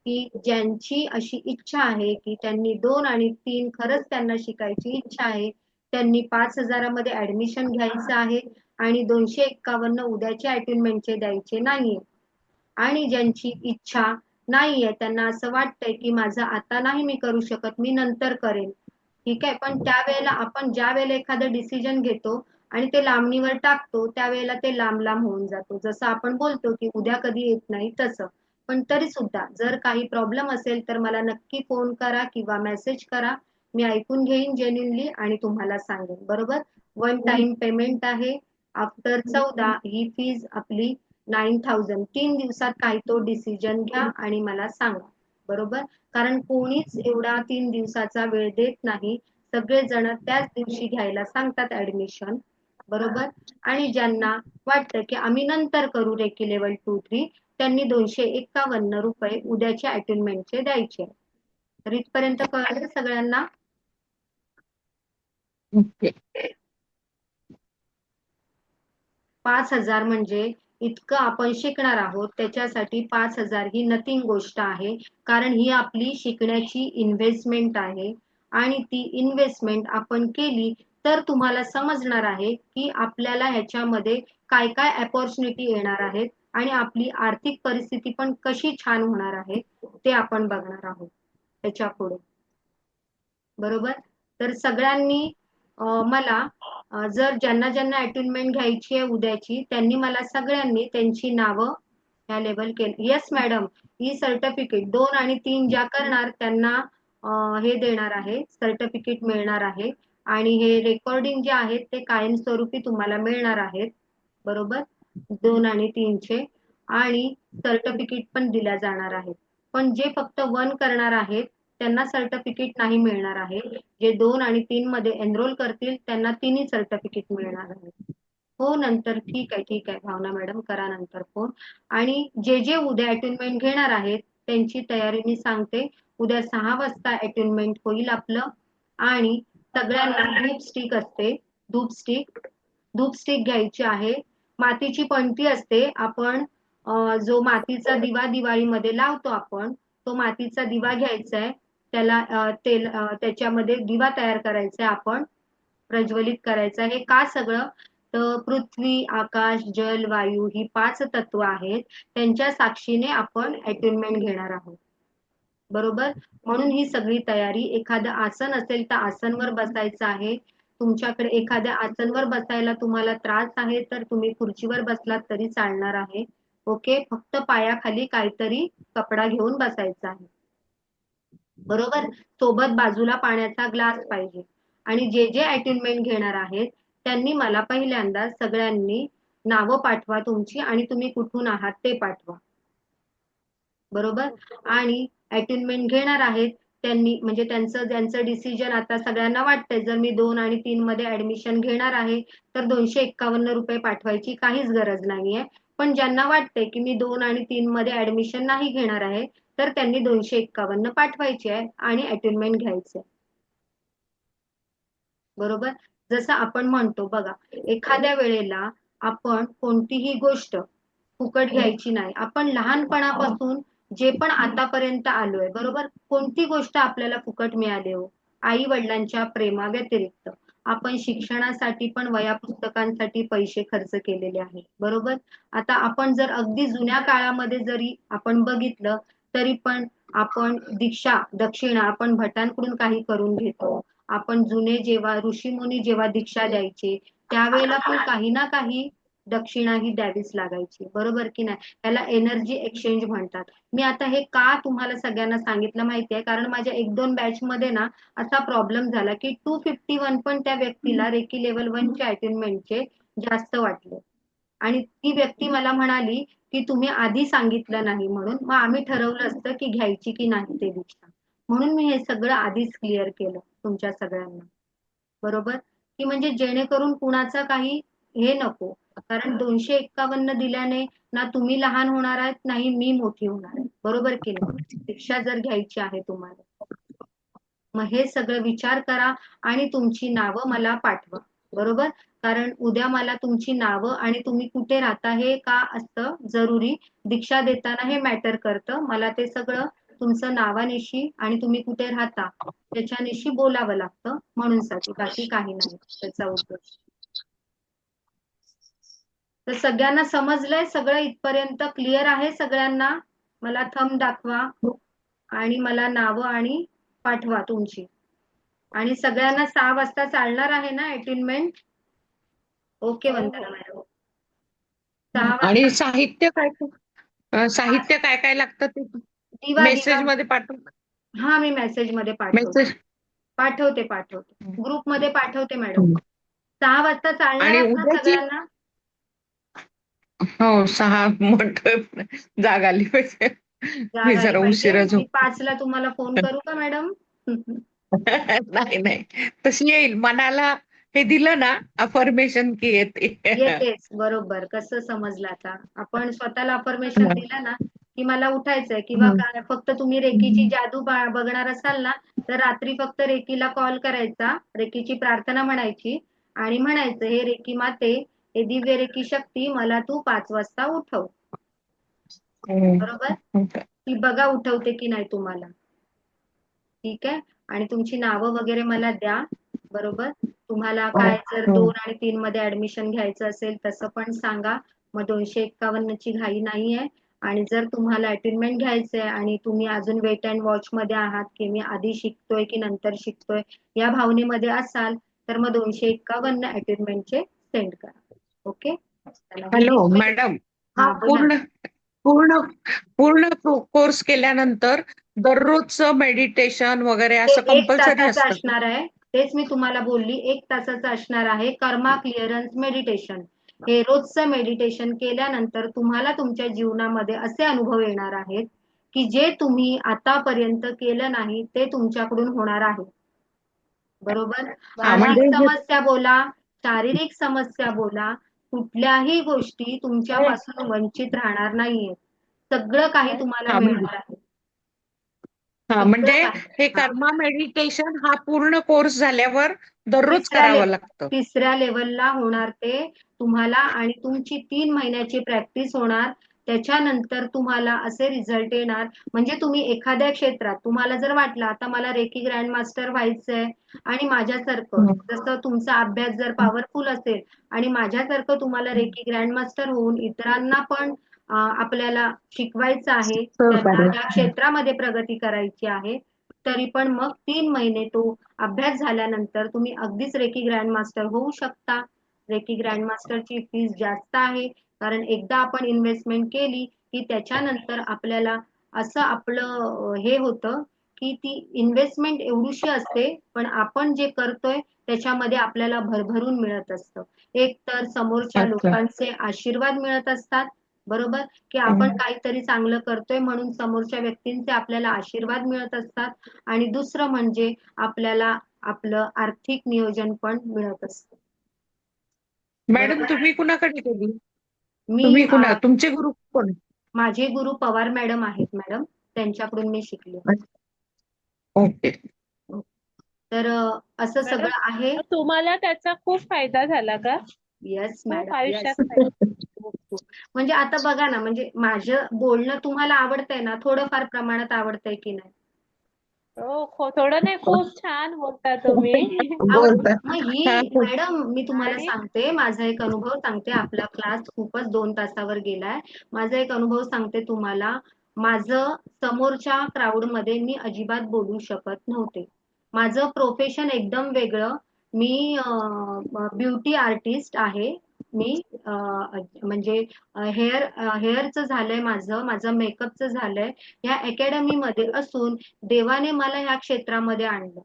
की ज्यांची अशी इच्छा आहे की त्यांनी 2 आणि 3 खरंच त्यांना शिकायची इच्छा आहे, त्यांनी 5,000 मध्ये ऍडमिशन घ्यायचं आहे आणि 251 उद्याच्या अटेनमेंटचे द्यायचे नाहीये. आणि ज्यांची इच्छा नाहीये, त्यांना असं वाटतंय की माझं आता नाही मी करू शकत, मी नंतर करेन, ठीक आहे. पण त्यावेळेला आपण ज्या वेळेला एखादं डिसिजन घेतो आणि ते लांबणीवर टाकतो त्यावेळेला ते लांब लांब होऊन जातो. जसं आपण बोलतो की उद्या कधी येत नाही तसं. पण तरी सुद्धा जर काही प्रॉब्लेम असेल तर मला नक्की फोन करा किंवा मेसेज करा, मी ऐकून घेईन जेन्युइनली आणि तुम्हाला सांगेन. बरोबर. वन टाइम पेमेंट आहे. आफ्टर 14 ही फीज आपली 9,000. 3 दिवसात काही तो डिसिजन घ्या आणि मला सांगा. बरोबर. कारण कोणीच एवढा 3 दिवसाचा वेळ देत नाही, सगळेजण त्याच दिवशी घ्यायला सांगतात ऍडमिशन. बरोबर. आणि ज्यांना वाटतं की आम्ही नंतर करू रेकी लेवल 2 3 त्यांनी 251 रुपये उद्याच्या अटेनमेंटचे द्यायचे. तर इथपर्यंत कळलं सगळ्यांना. ओके. 5,000 म्हणजे इतकं आपण शिकणार आहोत, त्याच्यासाठी 5,000 ही नथिंग गोष्ट आहे, कारण ही आपली शिकण्याची इन्व्हेस्टमेंट आहे आणि ती इन्व्हेस्टमेंट आपण केली तर तुम्हाला समजणार आहे की आपल्याला ह्याच्यामध्ये काय काय अपॉर्च्युनिटी येणार आहेत आणि आपली आर्थिक परिस्थिती पण कशी छान होणार आहे ते आपण बघणार आहोत त्याच्या पुढे. बरोबर. तर सगळ्यांनी मला जर ज्यांना ज्यांना अटेनमेंट घ्यायची आहे उद्याची त्यांनी मला सगळ्यांनी त्यांची नावं ह्या लेबल केली. Yes madam. ही सर्टिफिकेट 2 आणि 3 ज्या करणार त्यांना हे देणार आहे, सर्टिफिकेट मिळणार आहे आणि हे रेकॉर्डिंग जे आहेत ते कायमस्वरूपी तुम्हाला मिळणार आहेत. बरोबर. 2 आणि 3 चे आणि सर्टिफिकेट पण दिल्या जाणार आहेत. पण जे फक्त 1 करणार आहेत त्यांना सर्टिफिकेट नाही मिळणार आहे. जे 2 आणि 3 मध्ये एनरोल करतील त्यांना तिन्ही सर्टिफिकेट मिळणार आहे. हो. नंतर ठीक आहे भावना मॅडम, करा नंतर फोन. आणि जे जे उद्या अटेनमेंट घेणार आहेत त्यांची तयारी मी सांगते. उद्या 6 वाजता अटेनमेंट होईल आपलं आणि सगळ्यांना धूप स्टिक असते, धूप स्टिक घ्यायची आहे. मातीची पणती असते, आपण जो मातीचा दिवा दिवाळीमध्ये लावतो आपण, तो मातीचा दिवा घ्यायचा आहे, त्याला तेल त्याच्यामध्ये दिवा तयार करायचा आहे, आपण प्रज्वलित करायचं. हे का सगळं, तर पृथ्वी, आकाश, जल, वायू ही 5 तत्व आहेत, त्यांच्या साक्षीने आपण अटेनमेंट घेणार आहोत. बरोबर. म्हणून ही सगळी तयारी. एखादं आसन असेल तर आसनवर बसायचं आहे, तुमच्याकडे एखाद्या आसनवर बसायला तुम्हाला त्रास आहे तर तुम्ही खुर्चीवर बसलात तरी चालणार आहे. ओके, फक्त पायाखाली काहीतरी कपडा घेऊन बसायचा आहे. बरोबर. सोबत बाजूला पाण्याचा ग्लास पाहिजे. आणि जे जे अटेन्डमेंट घेणार आहेत त्यांनी मला पहिल्यांदा सगळ्यांनी नावं पाठवा तुमची आणि तुम्ही कुठून आहात ते पाठवा. बरोबर. आणि अटेन्डमेंट घेणार आहेत त्यांनी म्हणजे ज्यांचं डिसिजन आता सगळ्यांना वाटतंय जर मी 2 आणि 3 मध्ये ऍडमिशन घेणार आहे तर 251 रुपये पाठवायची काहीच गरज नाहीये. पण ज्यांना वाटतंय की मी 2 आणि 3 मध्ये ऍडमिशन नाही घेणार आहे तर त्यांनी 251 पाठवायचे आहे आणि अटेन्डमेंट घ्यायचे. बरोबर. जसं आपण म्हणतो बघा, एखाद्या वेळेला आपण कोणतीही गोष्ट फुकट घ्यायची नाही. आपण लहानपणापासून जे पण आतापर्यंत आलोय बरोबर, कोणती गोष्ट आपल्याला फुकट मिळाली हो? आई वडिलांच्या प्रेमाव्यतिरिक्त आपण शिक्षणासाठी पण वह्या पुस्तकांसाठी पैसे खर्च केलेले आहेत. बरोबर. आता आपण जर अगदी जुन्या काळामध्ये जरी आपण बघितलं तरी पण आपण दक्षिणा आपण भटांकडून काही करून घेतो. आपण जुने जेव्हा ऋषीमुनी जेव्हा दीक्षा द्यायचे त्यावेळेला पण काही ना काही दक्षिणा ही द्यावीच लागायची. बरोबर की नाही. त्याला एनर्जी एक्सचेंज म्हणतात. मी आता हे का तुम्हाला सगळ्यांना सांगितलं माहितीये कारण माझ्या 1-2 बॅच मध्ये ना असा प्रॉब्लेम झाला की 251 पण त्या व्यक्तीला रेकी लेवल 1 चे अटेन्डमेंटचे जास्त वाटले. आणि ती व्यक्ती मला म्हणाली की तुम्ही आधी सांगितलं नाही म्हणून मग आम्ही ठरवलं असतं की घ्यायची की नाही ते दीक्षा. म्हणून मी हे सगळं आधीच क्लिअर केलं तुमच्या सगळ्यांना. बरोबर. की म्हणजे जेणेकरून कुणाचा काही हे नको. कारण 251 दिल्याने ना तुम्ही लहान होणार आहेत नाही मी मोठी होणार आहे. बरोबर की नाही. शिक्षा जर घ्यायची आहे तुम्हाला मग हे सगळं विचार करा आणि तुमची नावं मला पाठवा. बरोबर. कारण उद्या मला तुमची नावं आणि तुम्ही कुठे राहता हे का असतं जरुरी. दीक्षा देताना हे मॅटर करतं. मला ते सगळं तुमचं नावानिशी आणि तुम्ही कुठे राहता त्याच्यानिशी बोलावं लागतं म्हणून साठी बाकी काही नाही त्याचा उद्देश. तर सगळ्यांना समजलंय सगळं इथपर्यंत क्लिअर आहे सगळ्यांना. मला थंब दाखवा आणि मला नावं आणि पाठवा तुमची. आणि सगळ्यांना 6 वाजता चालणार आहे ना अटेन्डमेंट. ओके वंदना मॅडम. 6 आणि वाजता साहित्य काय काय लागतं ते दिवा मेसेज मध्ये पाठव. हा मी मेसेज मध्ये मेसेज पाठवते ग्रुप मध्ये पाठवते मॅडम. 6 वाजता चालणार आणि आहे ना उद्याची सगळ्यांना. हो 6 म्हटलं जाग आली पाहिजे. मी जाग आली जरा पाहिजे. उशिरा मी 5 ला तुम्हाला फोन करू का मॅडम. नाही नाही तशी येईल मनाला हे दिलं ना अफर्मेशन की येते. येतेच. बरोबर. कसं समजलं आता आपण स्वतःला अफर्मेशन दिलं ना की मला उठायचंय किंवा काय फक्त तुम्ही रेकीची जादू बघणार असाल ना तर रात्री फक्त रेकीला कॉल करायचा रेकीची प्रार्थना म्हणायची आणि म्हणायचं हे रेकी माते हे दिव्य रेकी शक्ती मला तू 5 वाजता उठव. बरोबर. ती बघा उठवते की नाही तुम्हाला. ठीक आहे. आणि तुमची नावं वगैरे मला द्या. बरोबर. तुम्हाला काय जर 2 आणि 3 मध्ये ऍडमिशन घ्यायचं असेल तसं पण सांगा. मग 251 ची घाई नाहीये. आणि जर तुम्हाला अटेन्डमेंट घ्यायचंय आणि तुम्ही अजून वेट अँड वॉच मध्ये आहात की मी आधी शिकतोय की नंतर शिकतोय या भावनेमध्ये असाल तर मग 251 अटेन्डमेंटचे सेंड करा. ओके. Hello madam. हा बोला. पूर्ण पूर्ण पूर्ण कोर्स केल्यानंतर दररोजचं मेडिटेशन वगैरे ते असं 1 कंपल्सरी तासाचं असतं. असणार आहे. तेच मी तुम्हाला बोलली 1 तासाचं असणार आहे कर्मा क्लिअरन्स मेडिटेशन. हे रोजचं मेडिटेशन केल्यानंतर तुम्हाला तुमच्या जीवनामध्ये असे अनुभव येणार आहेत की जे तुम्ही आतापर्यंत केलं नाही ते तुमच्याकडून होणार आहे. बरोबर. आर्थिक म्हणजे समस्या बोला शारीरिक समस्या बोला कुठल्याही गोष्टी तुमच्यापासून वंचित राहणार नाहीये. सगळं काही तुम्हाला मिळणार आहे. म्हणजे सगळं काही. हे कर्मा मेडिटेशन हा पूर्ण कोर्स झाल्यावर दररोज करावं लागतं. तिसऱ्या लेवलला होणार ते तुम्हाला आणि तुमची 3 महिन्याची प्रॅक्टिस होणार. त्याच्यानंतर तुम्हाला असे रिझल्ट येणार म्हणजे तुम्ही एखाद्या क्षेत्रात तुम्हाला जर वाटलं आता मला रेकी ग्रँड मास्टर व्हायचंय आणि माझ्यासारखं जसं तुमचा अभ्यास जर पॉवरफुल असेल आणि माझ्यासारखं तुम्हाला रेकी ग्रँड मास्टर होऊन इतरांना पण आपल्याला शिकवायचं आहे त्यांना या क्षेत्रामध्ये प्रगती करायची आहे तरी पण मग 3 महिने तो अभ्यास झाल्यानंतर तुम्ही अगदीच रेकी ग्रँड मास्टर होऊ शकता. रेकी ग्रँड मास्टरची फीस जास्त आहे, कारण एकदा आपण इन्व्हेस्टमेंट केली की त्याच्यानंतर आपल्याला असं आपलं हे होतं की ती इन्व्हेस्टमेंट एवढीशी असते, पण आपण जे करतोय त्याच्यामध्ये आपल्याला भरभरून मिळत असतं. एक तर समोरच्या अच्छा. लोकांचे आशीर्वाद मिळत असतात, बरोबर, की आपण काहीतरी चांगलं करतोय म्हणून समोरच्या व्यक्तींचे आपल्याला आशीर्वाद मिळत असतात. आणि दुसरं म्हणजे आपल्याला आपलं आर्थिक नियोजन पण मिळत असतं. मॅडम बरोबर. तुम्ही कुणाकडे केली? मी तुम्ही तुमचे गुरु कोण? माझे गुरु पवार मॅडम आहेत मॅडम, त्यांच्याकडून मी शिकले. ओके. तर असं मॅडम, सगळं आहे. तुम्हाला त्याचा खूप फायदा झाला का? येस खूप मॅडम, आयुष्यात येस. फायदा. खूप खूप. म्हणजे आता बघा ना, म्हणजे माझं बोलणं तुम्हाला आवडतंय ना, थोडंफार प्रमाणात आवडतंय की नाही? थोडं नाही, खूप छान बोलता तुम्ही. बोलता. मग हा, ही खूप. मॅडम मी तुम्हाला आणि सांगते, माझा एक अनुभव सांगते. आपला क्लास खूपच 2 तासावर गेलाय. माझा एक अनुभव सांगते तुम्हाला. माझं समोरच्या क्राऊडमध्ये मी अजिबात बोलू शकत नव्हते. माझं प्रोफेशन एकदम वेगळं. मी ब्युटी आर्टिस्ट आहे. मी म्हणजे हेअरचं झालंय माझं मेकअपचं झालंय. ह्या अकॅडमीमध्ये असून देवाने मला ह्या क्षेत्रामध्ये आणलं.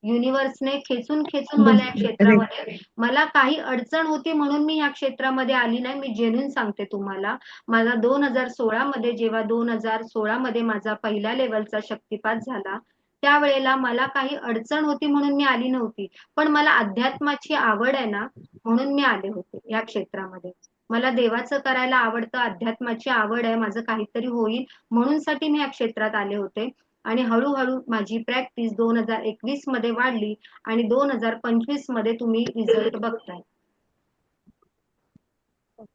युनिव्हर्सने खेचून खेचून मला या क्षेत्रामध्ये, मला काही अडचण होती म्हणून मी या क्षेत्रामध्ये आली नाही. मी जेन्युइन सांगते तुम्हाला. मला 2016 मध्ये जेव्हा 2016 मध्ये माझा पहिल्या लेवलचा शक्तिपात झाला, त्यावेळेला मला काही अडचण होती म्हणून मी आली नव्हती. पण मला अध्यात्माची आवड आहे ना, म्हणून मी आले होते या क्षेत्रामध्ये. मला देवाचं करायला आवडतं, अध्यात्माची आवड आहे, माझं काहीतरी होईल म्हणून साठी मी या क्षेत्रात आले होते. आणि हळूहळू माझी प्रॅक्टिस 2021 मध्ये वाढली आणि 2025 मध्ये तुम्ही रिझल्ट बघताय.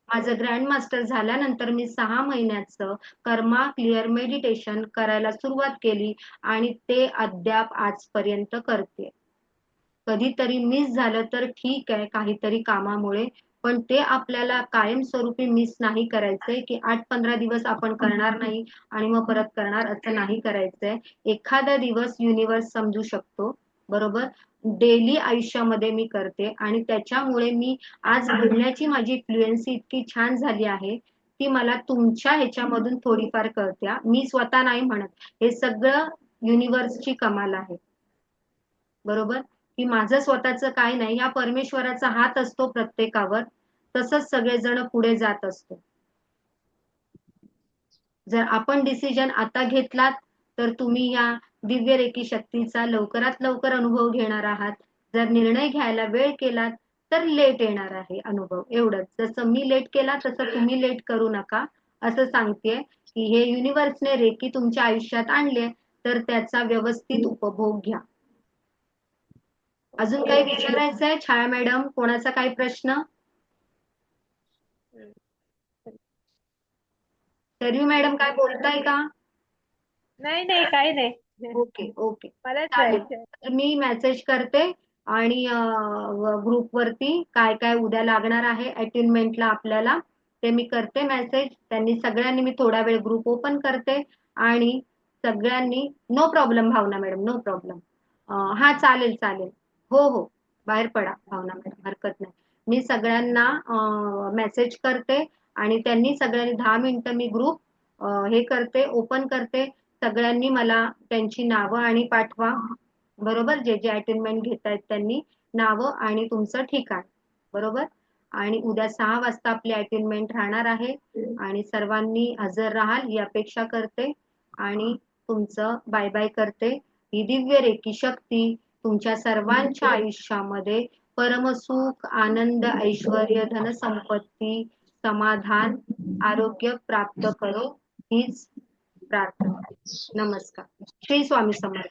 माझं ग्रँड मास्टर झाल्यानंतर मी 6 महिन्याचं कर्मा क्लिअर मेडिटेशन करायला सुरुवात केली आणि ते अद्याप आजपर्यंत करते. कधीतरी मिस झालं तर ठीक आहे, काहीतरी कामामुळे, पण ते आपल्याला कायमस्वरूपी मिस नाही करायचंय, की 8-15 दिवस आपण करणार नाही आणि मग परत करणार, असं नाही करायचंय. एखादा दिवस युनिव्हर्स समजू शकतो, बरोबर. डेली आयुष्यामध्ये मी करते आणि त्याच्यामुळे मी आज बोलण्याची माझी फ्लुएन्सी इतकी छान झाली आहे, ती मला तुमच्या ह्याच्यामधून थोडीफार कळते. मी स्वतः नाही म्हणत, हे सगळं युनिव्हर्सची कमाल आहे, बरोबर, की माझं स्वतःचं काय नाही. या परमेश्वराचा हात असतो प्रत्येकावर, तसंच सगळेजण पुढे जात असतो. जर आपण डिसिजन आता घेतलात तर तुम्ही या दिव्य रेकी शक्तीचा लवकरात लवकर अनुभव घेणार आहात. जर निर्णय घ्यायला वेळ केलात तर लेट येणार आहे अनुभव. एवढंच. जसं मी लेट केला तसं तुम्ही लेट करू नका, असं सांगतेय. की हे युनिव्हर्सने रेकी तुमच्या आयुष्यात आणले तर त्याचा व्यवस्थित उपभोग घ्या. अजून काही विचारायचंय छाया मॅडम? कोणाचा काही प्रश्न? सरयू मॅडम काय बोलताय का? नाही नाही, काही नाही. ओके ओके, मलाच चालेल. जायचंय. तर मी मेसेज करते आणि ग्रुपवरती काय काय उद्या लागणार आहे अटेनमेंटला आपल्याला, ते मी करते मेसेज. त्यांनी सगळ्यांनी, मी थोडा वेळ ग्रुप ओपन करते आणि सगळ्यांनी, नो प्रॉब्लेम भावना मॅडम, नो प्रॉब्लेम. हा चालेल चालेल, हो हो, बाहेर पडा भावना मॅडम, हरकत नाही. मी सगळ्यांना मेसेज करते आणि त्यांनी सगळ्यांनी 10 मिनिटं मी ग्रुप हे करते, ओपन करते. सगळ्यांनी मला त्यांची नावं आणि पाठवा, बरोबर, जे जे अटेनमेंट घेत आहेत त्यांनी नावं आणि तुमचं ठिकाण, बरोबर. आणि उद्या 6 वाजता आपली अटेनमेंट राहणार आहे आणि सर्वांनी हजर राहाल ही अपेक्षा करते आणि तुमचं बाय बाय करते. ही दिव्य रेकी शक्ती तुमच्या सर्वांच्या आयुष्यामध्ये परमसुख, आनंद, ऐश्वर्य, धनसंपत्ती, समाधान, आरोग्य प्राप्त करो, हीच प्रार्थना. नमस्कार. श्री स्वामी समर्थ.